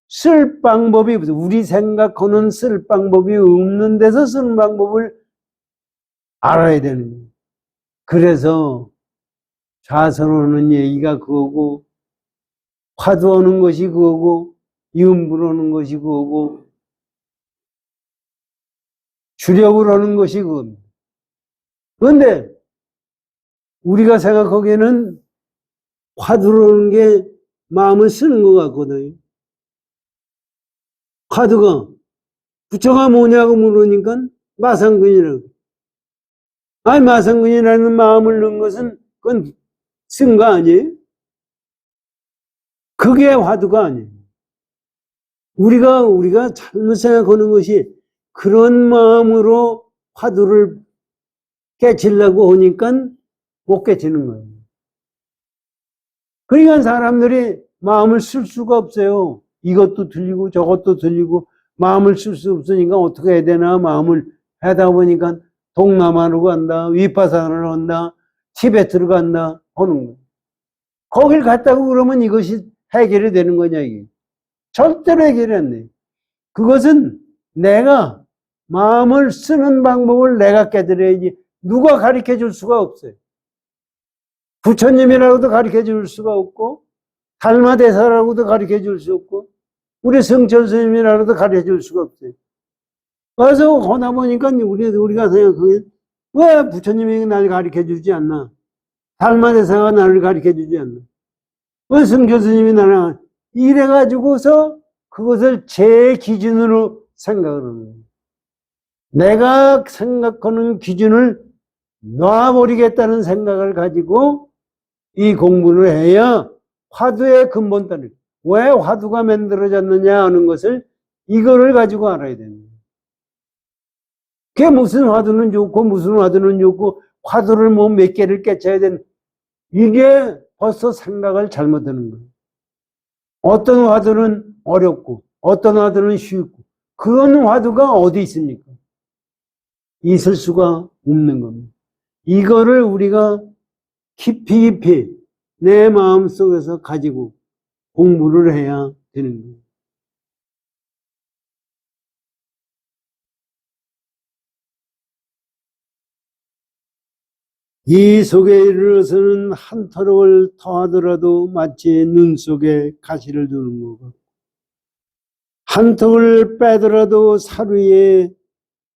쓸 방법이 없어. 우리 생각하는 쓸 방법이 없는 데서 쓰는 방법을 알아야 되는 거예요. 그래서 좌선하는 얘기가 그거고, 화두하는 것이 그거고, 이음부하는 것이 그거고, 주력을 하는 것이 그겁니다. 그런데 우리가 생각하기에는 화두라는 게 마음을 쓰는 것 같거든요. 화두가 부처가 뭐냐고 물으니까 마상근이라고. 아니, 마상근이라는 마음을 넣은 것은 그건 쓴 거 아니에요? 그게 화두가 아니에요. 우리가 잘못 생각하는 것이 그런 마음으로 화두를 깨치려고 하니까 못 깨치는 거예요. 그러니까 사람들이 마음을 쓸 수가 없어요. 이것도 들리고 저것도 들리고 마음을 쓸 수 없으니까 어떻게 해야 되나 마음을 하다 보니까 동남아로 간다, 위파사나로 간다, 티베트로 간다 하는 거예요. 거길 갔다고 그러면 이것이 해결이 되는 거냐 이게. 절대로 해결이 안 돼요. 그것은 내가 마음을 쓰는 방법을 내가 깨달아야지 누가 가르쳐 줄 수가 없어요. 부처님이라고도 가르쳐 줄 수가 없고, 달마대사라고도 가르쳐 줄 수 없고, 우리 성철 스님이라고도 가르쳐 줄 수가 없어요. 그래서 하다 보니까 우리가 생각하기에 왜 부처님이 나를 가르쳐 주지 않나? 달마대사가 나를 가르쳐 주지 않나? 왜 성철 스님이 나를 이래가지고서 그것을 제 기준으로 생각을 하는 거예요. 내가 생각하는 기준을 놔버리겠다는 생각을 가지고 이 공부를 해야 화두의 근본 따르. 왜 화두가 만들어졌느냐 하는 것을 이거를 가지고 알아야 됩니다. 그게 무슨 화두는 좋고 무슨 화두는 좋고 화두를 뭐 몇 개를 깨쳐야 되는, 이게 벌써 생각을 잘못하는 거예요. 어떤 화두는 어렵고 어떤 화두는 쉽고 그런 화두가 어디 있습니까? 있을 수가 없는 겁니다. 이거를 우리가 깊이 내 마음속에서 가지고 공부를 해야 되는 거예요. 이 속에 이르러서는 한 터럭을 더하더라도 마치 눈 속에 가시를 두는 거고, 한 턱을 빼더라도 사루의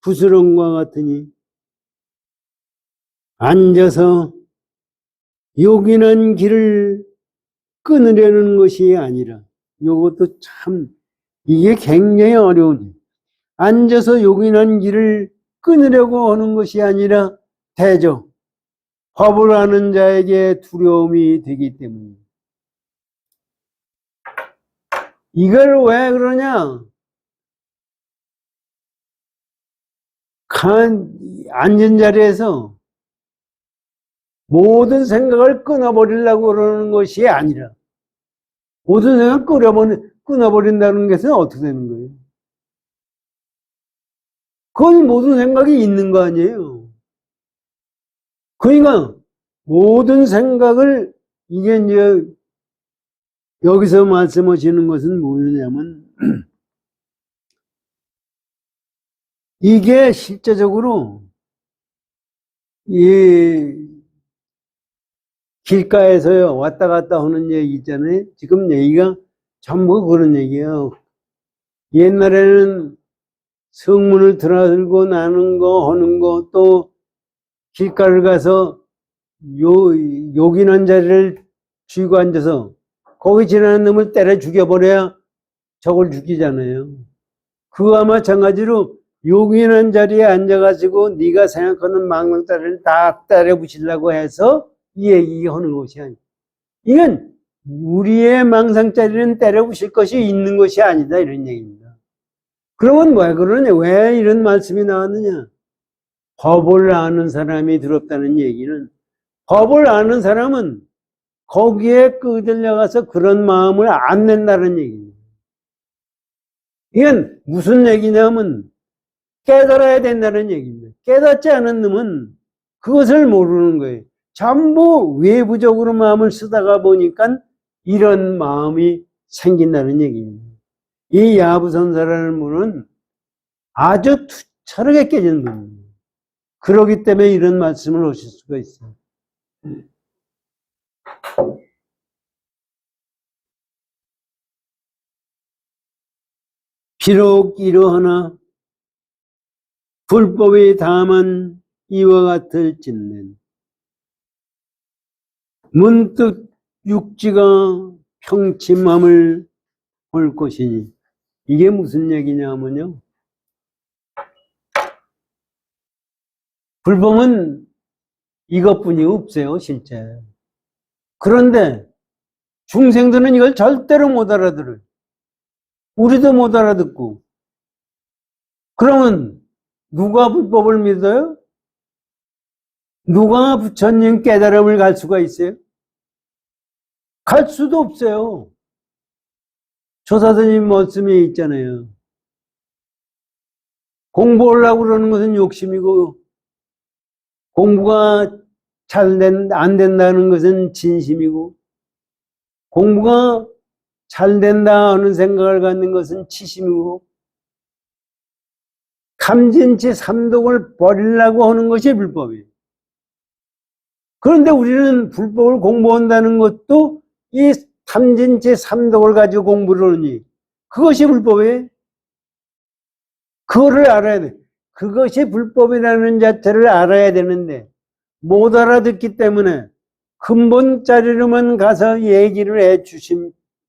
부스럼과 같으니 앉아서 요긴한 길을 끊으려는 것이 아니라, 이것도 참 이게 굉장히 어려운, 앉아서 요긴한 길을 끊으려고 하는 것이 아니라 대저 법을 아는 자에게 두려움이 되기 때문에. 이걸 왜 그러냐? 앉은 자리에서 모든 생각을 끊어버리려고 그러는 것이 아니라, 모든 생각을 끊어버린다는 것은 어떻게 되는 거예요? 그건 모든 생각이 있는 거 아니에요? 그러니까 모든 생각을, 이게 이제 여기서 말씀하시는 것은 뭐냐면 이게 실제적으로 이 길가에서요 왔다 갔다 하는 얘기 있잖아요. 지금 얘기가 전부 그런 얘기예요. 옛날에는 성문을 들어들고 나는 거 하는 거, 또 길가를 가서 요긴한 자리를 쥐고 앉아서 거기 지나는 놈을 때려 죽여버려야 저걸 죽이잖아요. 그거와 마찬가지로 요긴한 자리에 앉아가지고 네가 생각하는 망명자리를 다 때려 부시려고 해서 이 얘기하는 것이 아니야. 이건 우리의 망상자리는 때려 부실 것이 있는 것이 아니다, 이런 얘기입니다. 그러면 왜 그러냐? 왜 이런 말씀이 나왔느냐? 법을 아는 사람이 두렵다는 얘기는, 법을 아는 사람은 거기에 끄들려가서 그런 마음을 안 낸다는 얘기입니다. 이건 무슨 얘기냐면 깨달아야 된다는 얘기입니다. 깨닫지 않은 놈은 그것을 모르는 거예요. 전부 외부적으로 마음을 쓰다가 보니까 이런 마음이 생긴다는 얘기입니다. 이 야부선사라는 분은 아주 철학에 깨진 분입니다. 그렇기 때문에 이런 말씀을 하실 수가 있어요. 비록 이러하나 불법이 다만 이와 같을진는 문득 육지가 평침함을 볼 것이니, 이게 무슨 얘기냐면요, 불법은 이것뿐이 없어요, 실제. 그런데 중생들은 이걸 절대로 못 알아들어요. 우리도 못 알아듣고. 그러면 누가 불법을 믿어요? 누가 부처님 깨달음을 갈 수가 있어요? 갈 수도 없어요. 조사스님 말씀에 있잖아요. 공부하려고 그러는 것은 욕심이고, 공부가 안 된다는 것은 진심이고, 공부가 잘 된다 하는 생각을 갖는 것은 치심이고, 탐진치 삼독을 버리려고 하는 것이 불법이에요. 그런데 우리는 불법을 공부한다는 것도 이 탐진치 삼독을 가지고 공부를 하니 그것이 불법이에요. 그거를 알아야 돼. 그것이 불법이라는 자체를 알아야 되는데 못 알아듣기 때문에 근본 자리로만 가서 얘기를 해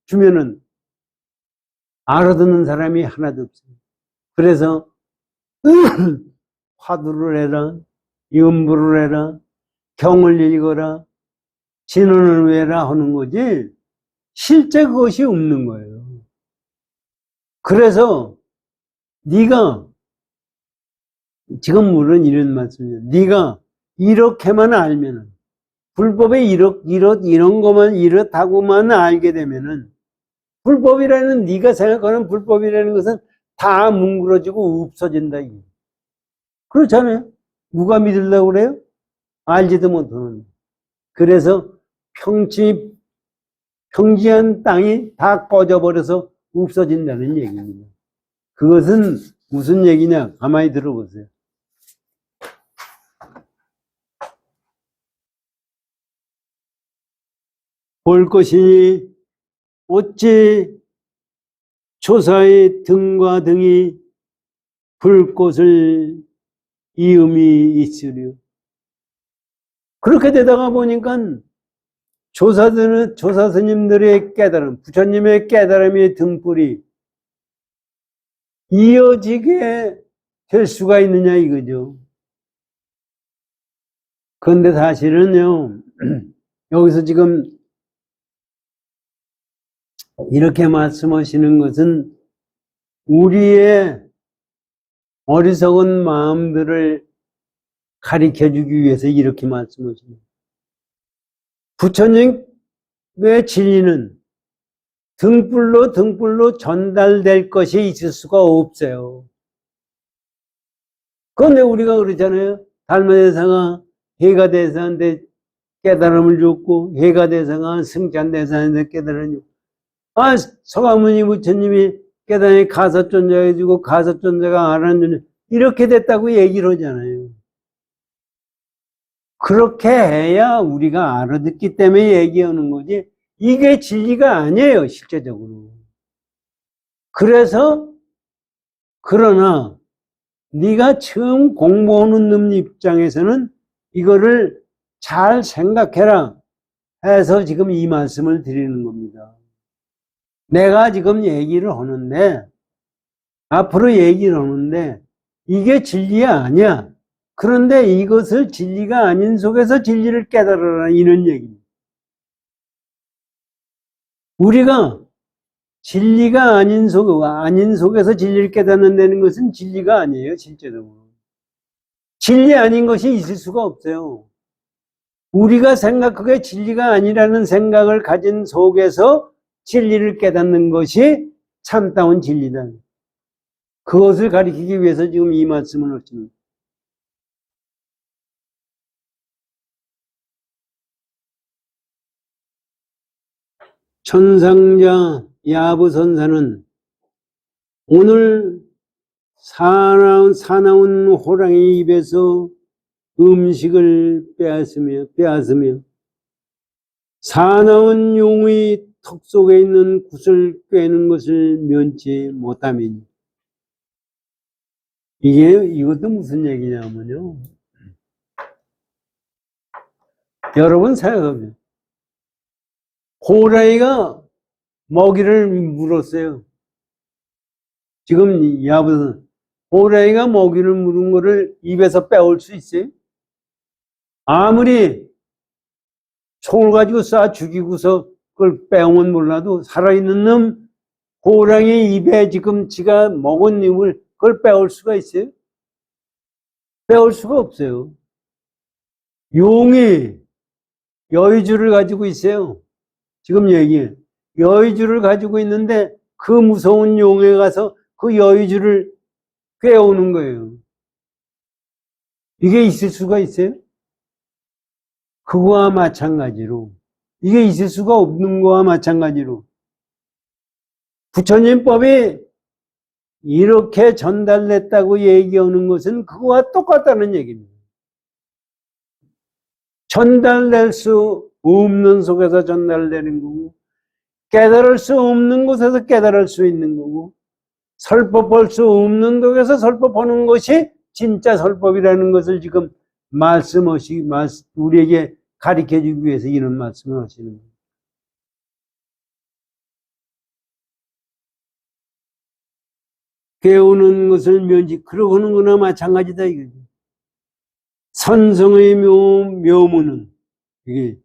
주면은 알아듣는 사람이 하나도 없어요. 그래서 화두를 해라, 염불을 해라, 경을 읽어라, 진언을 외라 하는 거지 실제 그것이 없는 거예요. 그래서 네가 지금 물은 이런 말씀이에요. 네가 이렇게만 알면은, 불법에 이런 것만 이렇다고만 알게 되면은, 불법이라는, 네가 생각하는 불법이라는 것은 다 뭉그러지고 없어진다. 그렇잖아요. 누가 믿으려고 그래요? 알지도 못하는. 그래서 평지한 땅이 다 꺼져버려서 없어진다는 얘기입니다. 그것은 무슨 얘기냐? 가만히 들어보세요. 볼 것이니 어찌 조사의 등과 등이 불꽃을 이음이 있으려. 그렇게 되다가 보니까 조사 스님들의 깨달음, 부처님의 깨달음의 등불이 이어지게 될 수가 있느냐 이거죠. 그런데 사실은요, 여기서 지금 이렇게 말씀하시는 것은 우리의 어리석은 마음들을 가리켜주기 위해서 이렇게 말씀하십니다. 부처님의 진리는 등불로 전달될 것이 있을 수가 없어요. 그런데 우리가 그러잖아요. 달마대사가 해가대사한테 깨달음을 줬고, 해가대사가 승찬대사한테 깨달음을 줬고, 서가모니 부처님이 깨달음이 가사존자해 주고, 가사존자가 아란존자, 이렇게 됐다고 얘기를 하잖아요. 그렇게 해야 우리가 알아듣기 때문에 얘기하는 거지, 이게 진리가 아니에요, 실제적으로. 그러나 네가 처음 공부하는 놈 입장에서는 이거를 잘 생각해라 해서 지금 이 말씀을 드리는 겁니다. 내가 지금 얘기를 하는데, 앞으로 얘기를 하는데 이게 진리가 아니야. 그런데 이것을 진리가 아닌 속에서 진리를 깨달아라, 이런 얘기입니다. 우리가 진리가 아닌 속에서 진리를 깨닫는다는 것은 진리가 아니에요, 실제로. 진리 아닌 것이 있을 수가 없어요. 우리가 그게 진리가 아니라는 생각을 가진 속에서 진리를 깨닫는 것이 참다운 진리다. 그것을 가리키기 위해서 지금 이 말씀을 하십니다. 천상자 야부선사는 오늘 사나운 호랑이 입에서 음식을 빼앗으며 사나운 용의 턱 속에 있는 굿을 꿰는 것을 면치 못하면, 이것도 무슨 얘기냐면요, 여러분 생각해보세요. 호랑이가 먹이를 물었어요. 지금 야부선, 호랑이가 먹이를 물은 거를 입에서 빼올 수 있어요? 아무리 총을 가지고 쏴 죽이고서 그걸 빼오면 몰라도 살아있는 놈, 호랑이 입에 지금 지가 먹은 놈을 그걸 빼올 수가 있어요? 빼올 수가 없어요. 용이 여의주를 가지고 있어요. 지금 얘기해. 여의주를 가지고 있는데 그 무서운 용에 가서 그 여의주를 꿰오는 거예요. 이게 있을 수가 있어요? 그거와 마찬가지로, 이게 있을 수가 없는 거와 마찬가지로 부처님법이 이렇게 전달됐다고 얘기하는 것은 그거와 똑같다는 얘기입니다. 전달될 수 없는 속에서 전달되는 거고, 깨달을 수 없는 곳에서 깨달을 수 있는 거고, 설법할 수 없는 곳에서 설법하는 것이 진짜 설법이라는 것을 지금 우리에게 가르쳐 주기 위해서 이런 말씀을 하시는 거예요. 깨우는 것을 그러고는 거나 마찬가지다, 이거죠. 선성의 묘문은, 이게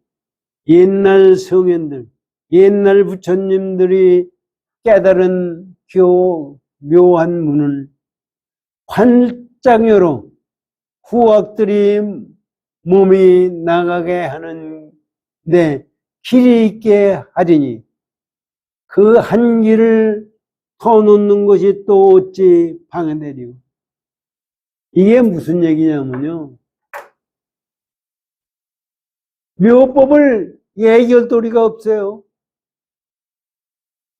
옛날 성현들, 옛날 부처님들이 깨달은 묘한 문을 활짝 열어 후학들이 몸이 나가게 하는데 길이 있게 하리니, 그 한 길을 터놓는 것이 또 어찌 방해되리요. 이게 무슨 얘기냐면요, 묘법을 얘기할 도리가 없어요.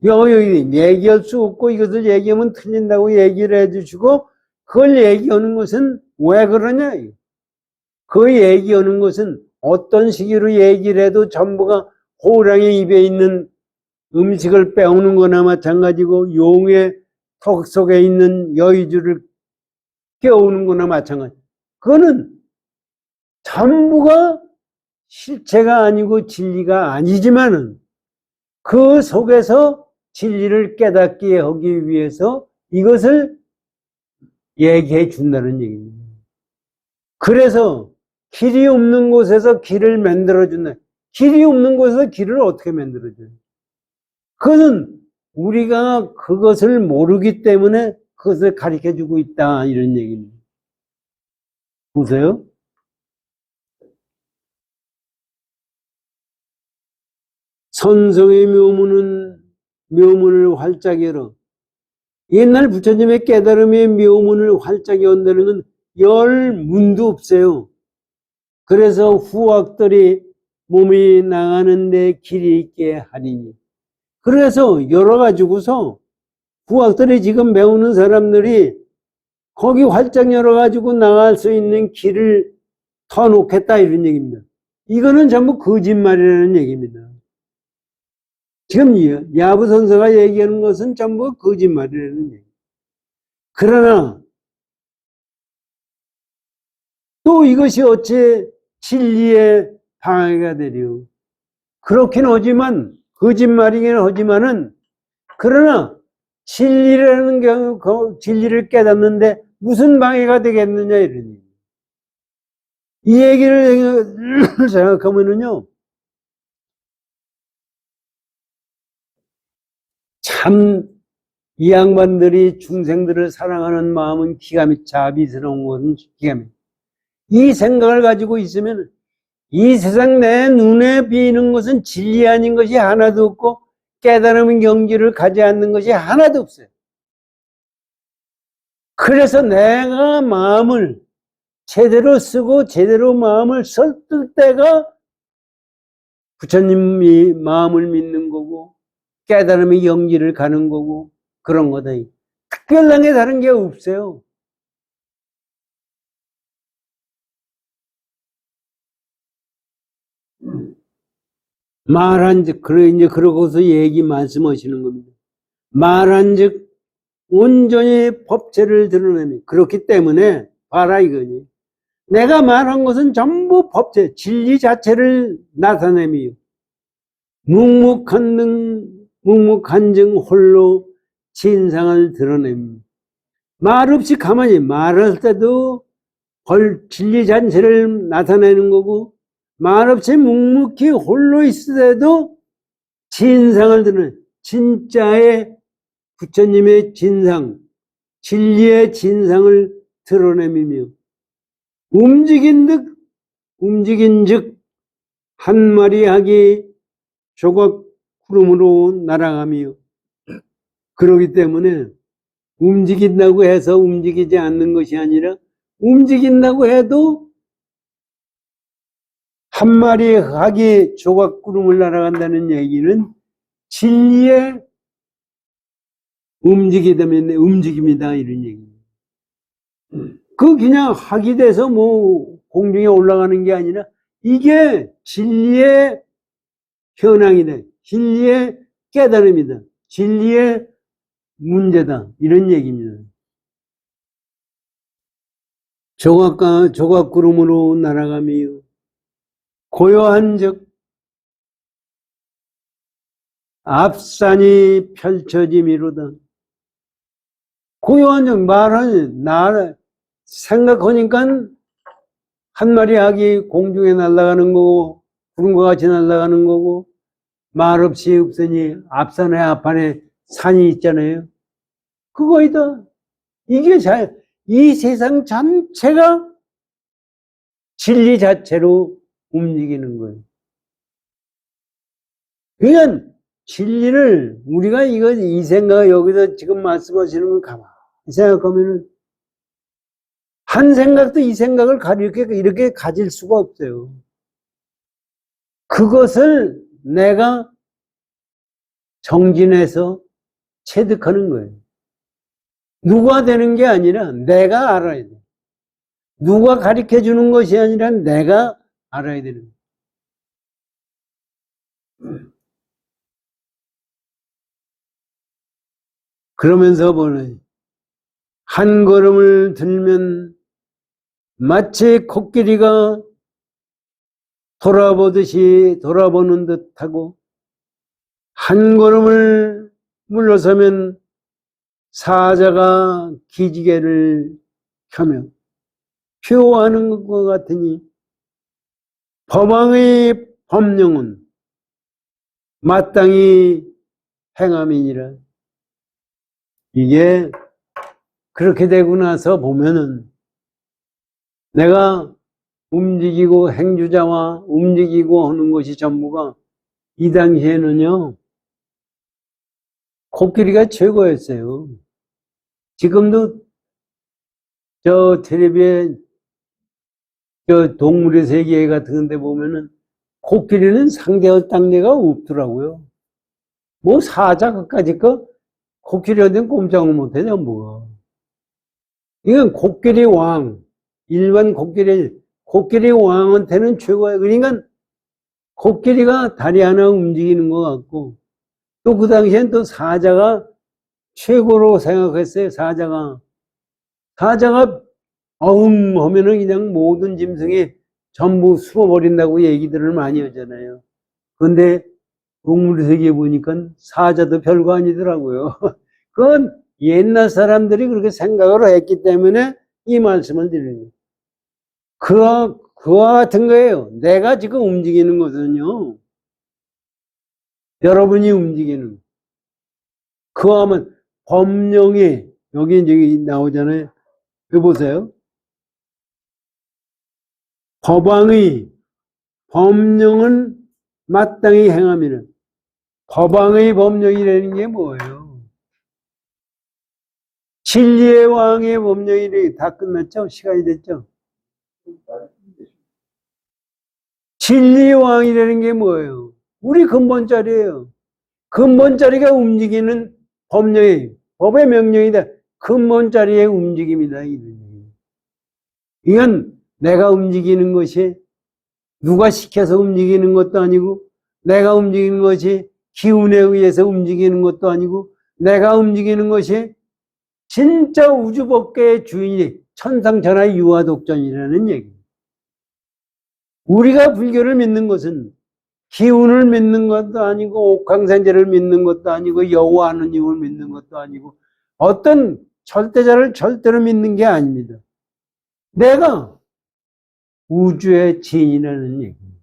얘기할 수 없고 이것을 얘기하면 틀린다고 얘기를 해주시고, 그걸 얘기하는 것은 왜 그러냐? 그 얘기하는 것은 어떤 식으로 얘기를 해도 전부가 호랑이 입에 있는 음식을 빼오는 거나 마찬가지고, 용의 턱 속에 있는 여의주를 깨우는 거나 마찬가지. 그거는 전부가 실체가 아니고 진리가 아니지만은 그 속에서 진리를 깨닫게 하기 위해서 이것을 얘기해 준다는 얘기입니다. 그래서 길이 없는 곳에서 길을 만들어준다. 길이 없는 곳에서 길을 어떻게 만들어줘요? 그것은 우리가 그것을 모르기 때문에 그것을 가르쳐 주고 있다, 이런 얘기입니다. 보세요. 선성의 묘문을 활짝 열어. 옛날 부처님의 깨달음의 묘문을 활짝 연다는 건 열 문도 없어요. 그래서 후학들이 몸이 나가는데 길이 있게 하리니. 그래서 열어가지고서 후학들이 지금 배우는 사람들이 거기 활짝 열어가지고 나갈 수 있는 길을 터놓겠다 이런 얘기입니다. 이거는 전부 거짓말이라는 얘기입니다. 지금 야부 선생가 얘기하는 것은 전부 거짓말이라는 얘기. 그러나 또 이것이 어째 진리의 방해가 되려. 그렇긴 하지만 거짓말이긴 하지만은 그러나 진리라는 경우 진리를 깨닫는데 무슨 방해가 되겠느냐 이런 얘기. 이 얘기를 생각하면은요. 참 이 양반들이 중생들을 사랑하는 마음은 기가 막히고 자비스러운 것은 기가 막히고 이 생각을 가지고 있으면 이 세상 내 눈에 비는 것은 진리 아닌 것이 하나도 없고 깨달음의 경지를 가지 않는 것이 하나도 없어요. 그래서 내가 마음을 제대로 쓰고 제대로 마음을 썼을 때가 부처님이 마음을 믿는 거고 깨달음의 경지를 가는 거고 그런 거다. 특별한 게 다른 게 없어요. 말한즉 그래 이제 그러고서 얘기 말씀하시는 겁니다. 말한즉 온전히 법체를 드러내니 그렇기 때문에 봐라 이거니. 내가 말한 것은 전부 법체, 진리 자체를 나타내며 묵묵한증 홀로 진상을 드러냅니다. 말 없이 가만히 말할 때도 진리 자체를 나타내는 거고 말 없이 묵묵히 홀로 있을 때도 진상을 드러내 진짜의 부처님의 진상, 진리의 진상을 드러내며 움직인즉 한 마리 학이 조각 구름으로 날아가며 그러기 때문에 움직인다고 해서 움직이지 않는 것이 아니라 움직인다고 해도 한 마리 학이 조각 구름을 날아간다는 얘기는 진리의 움직임이다 이런 얘기입니다. 그 그냥 학이 돼서 뭐 공중에 올라가는 게 아니라 이게 진리의 현황이다. 진리의 깨달음이다. 진리의 문제다. 이런 얘기입니다. 조각구름으로 날아가며 고요한즉 앞산이 펼쳐짐이로다. 고요한즉 말하니 나 생각하니까 한 마리 학이 공중에 날아가는 거고 구름과 같이 날아가는 거고 말 없이 없으니 앞산에 앞판에 산이 있잖아요. 그거이다. 이게 이 세상 전체가 진리 자체로 움직이는 거예요. 그러니까 진리를 우리가 이 생각 여기서 지금 말씀하시는 걸 가만히 생각하면은 한 생각도 이 생각을 이렇게 가질 수가 없어요. 그것을 내가 정진해서 체득하는 거예요. 누가 되는 게 아니라 내가 알아야 돼. 누가 가르쳐 주는 것이 아니라 내가 알아야 되는 거예요. 그러면서 보네. 한 걸음을 들면 마치 코끼리가 돌아보는 듯하고 한 걸음을 물러서면 사자가 기지개를 켜며 표하는 것과 같으니 법왕의 법령은 마땅히 행함이니라. 이게 그렇게 되고 나서 보면은 내가 움직이고 행주자와 움직이고 하는 것이 전부가 이 당시에는요 코끼리가 최고였어요. 지금도 저 텔레비에 저 동물의 세계 같은 데 보면은 코끼리는 상대할 당대가 없더라고요. 뭐 사자 끝까지 코끼리한테는 꼼짝을 못해 전부가. 이건 코끼리 왕, 일반 코끼리 왕한테는 최고예요. 그러니까 코끼리가 다리 하나 움직이는 것 같고, 또 그 당시엔 또 사자가 최고로 생각했어요, 사자가. 사자가 어흥 하면은 그냥 모든 짐승이 전부 숨어버린다고 얘기들을 많이 하잖아요. 그런데 동물세계에 보니까 사자도 별거 아니더라고요. 그건 옛날 사람들이 그렇게 생각을 했기 때문에 이 말씀을 드리는 거예요. 그와 같은 거예요. 내가 지금 움직이는 것은요, 여러분이 움직이는, 그와 하면 법령이, 여기 이제 나오잖아요. 여기 보세요. 법왕의 법령은 마땅히 행하면은, 법왕의 법령이라는 게 뭐예요? 진리의 왕의 법령이 다 끝났죠? 시간이 됐죠? 진리의 왕이라는 게 뭐예요? 우리 근본자리예요. 근본자리가 움직이는 법령이, 법의 명령이다. 근본자리의 움직임이다. 이건 내가 움직이는 것이 누가 시켜서 움직이는 것도 아니고, 내가 움직이는 것이 기운에 의해서 움직이는 것도 아니고, 내가 움직이는 것이 진짜 우주법계의 주인이 천상천하의 유화독존이라는 얘기입니다. 우리가 불교를 믿는 것은 기운을 믿는 것도 아니고, 옥황상제를 믿는 것도 아니고, 여호와 하느님을 믿는 것도 아니고, 어떤 절대자를 절대로 믿는 게 아닙니다. 내가 우주의 지인이라는 얘기입니다.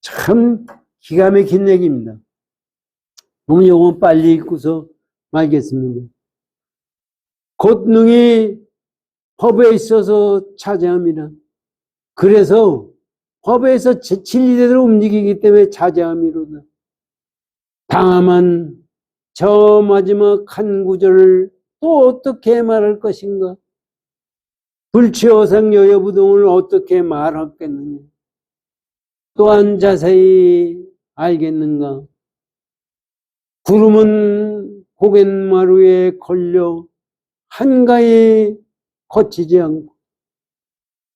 참 기가 막힌 얘기입니다. 그럼 요거 빨리 읽고서 말겠습니다. 곧능히 법에 있어서 차지함이라. 그래서 법에서 진리대로 움직이기 때문에 차지함이로다. 다만 저 마지막 한 구절을 또 어떻게 말할 것인가? 불치어상 여여부동을 어떻게 말하겠느냐? 또한 자세히 알겠는가? 구름은 고갯마루에 걸려 한가히 거치지 않고,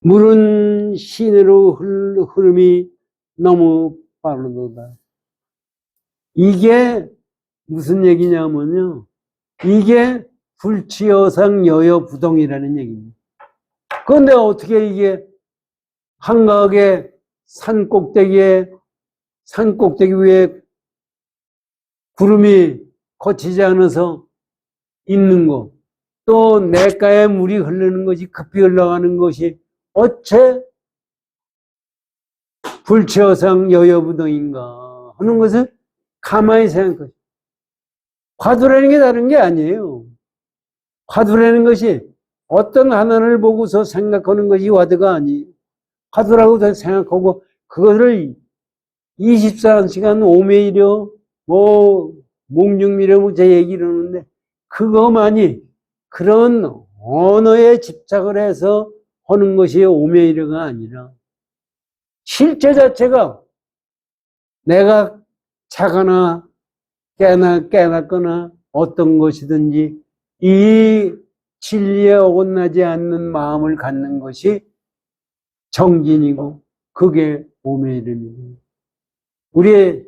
물은 시내로 흐름이 너무 빠르도다. 이게 무슨 얘기냐면요, 이게 불치어상 여여부동이라는 얘기입니다. 그런데 어떻게 이게 한가하게 산 꼭대기 위에 구름이 거치지 않아서 있는 거, 또 냇가에 물이 흐르는 것이 급히 흘러가는 것이 어째 불치어상 여여부동인가 하는 것을 가만히 생각하죠. 화두라는 게 다른 게 아니에요. 화두라는 것이 어떤 하나를 보고서 생각하는 것이 화두가 아니에요. 화두라고 생각하고 그것을 24시간 오매이려 몽중미려 제 얘기를 하는데, 그것만이 그런 언어에 집착을 해서 하는 것이 오매이려가 아니라, 실제 자체가 내가 자거나 깨닫거나 어떤 것이든지 이 진리에 어긋나지 않는 마음을 갖는 것이 정진이고, 그게 오매이름입니다. 우리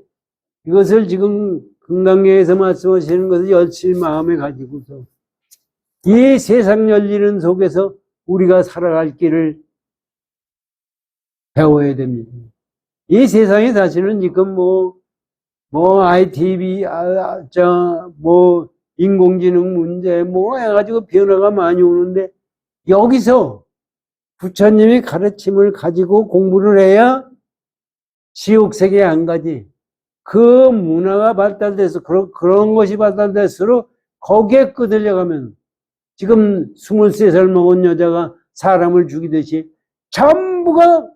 이것을 지금 금강경에서 말씀하시는 것을 열심히 마음에 가지고서 이 세상 열리는 속에서 우리가 살아갈 길을 배워야 됩니다. 이 세상에 사실은 지금 ITV, 인공지능 문제, 해가지고 변화가 많이 오는데, 여기서 부처님이 가르침을 가지고 공부를 해야 지옥세계에 안 가지. 그 문화가 발달돼서, 그런 것이 발달될수록 거기에 끄들려가면, 지금 23살 먹은 여자가 사람을 죽이듯이 전부가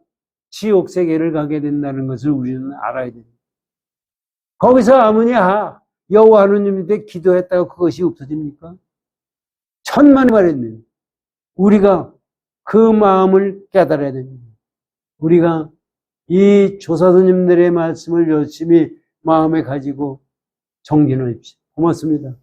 지옥세계를 가게 된다는 것을 우리는 알아야 됩니다. 거기서 아무니 여호와 하느님한테 기도했다고 그것이 없어집니까? 천만에 말했네요. 우리가 그 마음을 깨달아야 됩니다. 우리가 이 조사스님들의 말씀을 열심히 마음에 가지고 정진하십시오. 고맙습니다.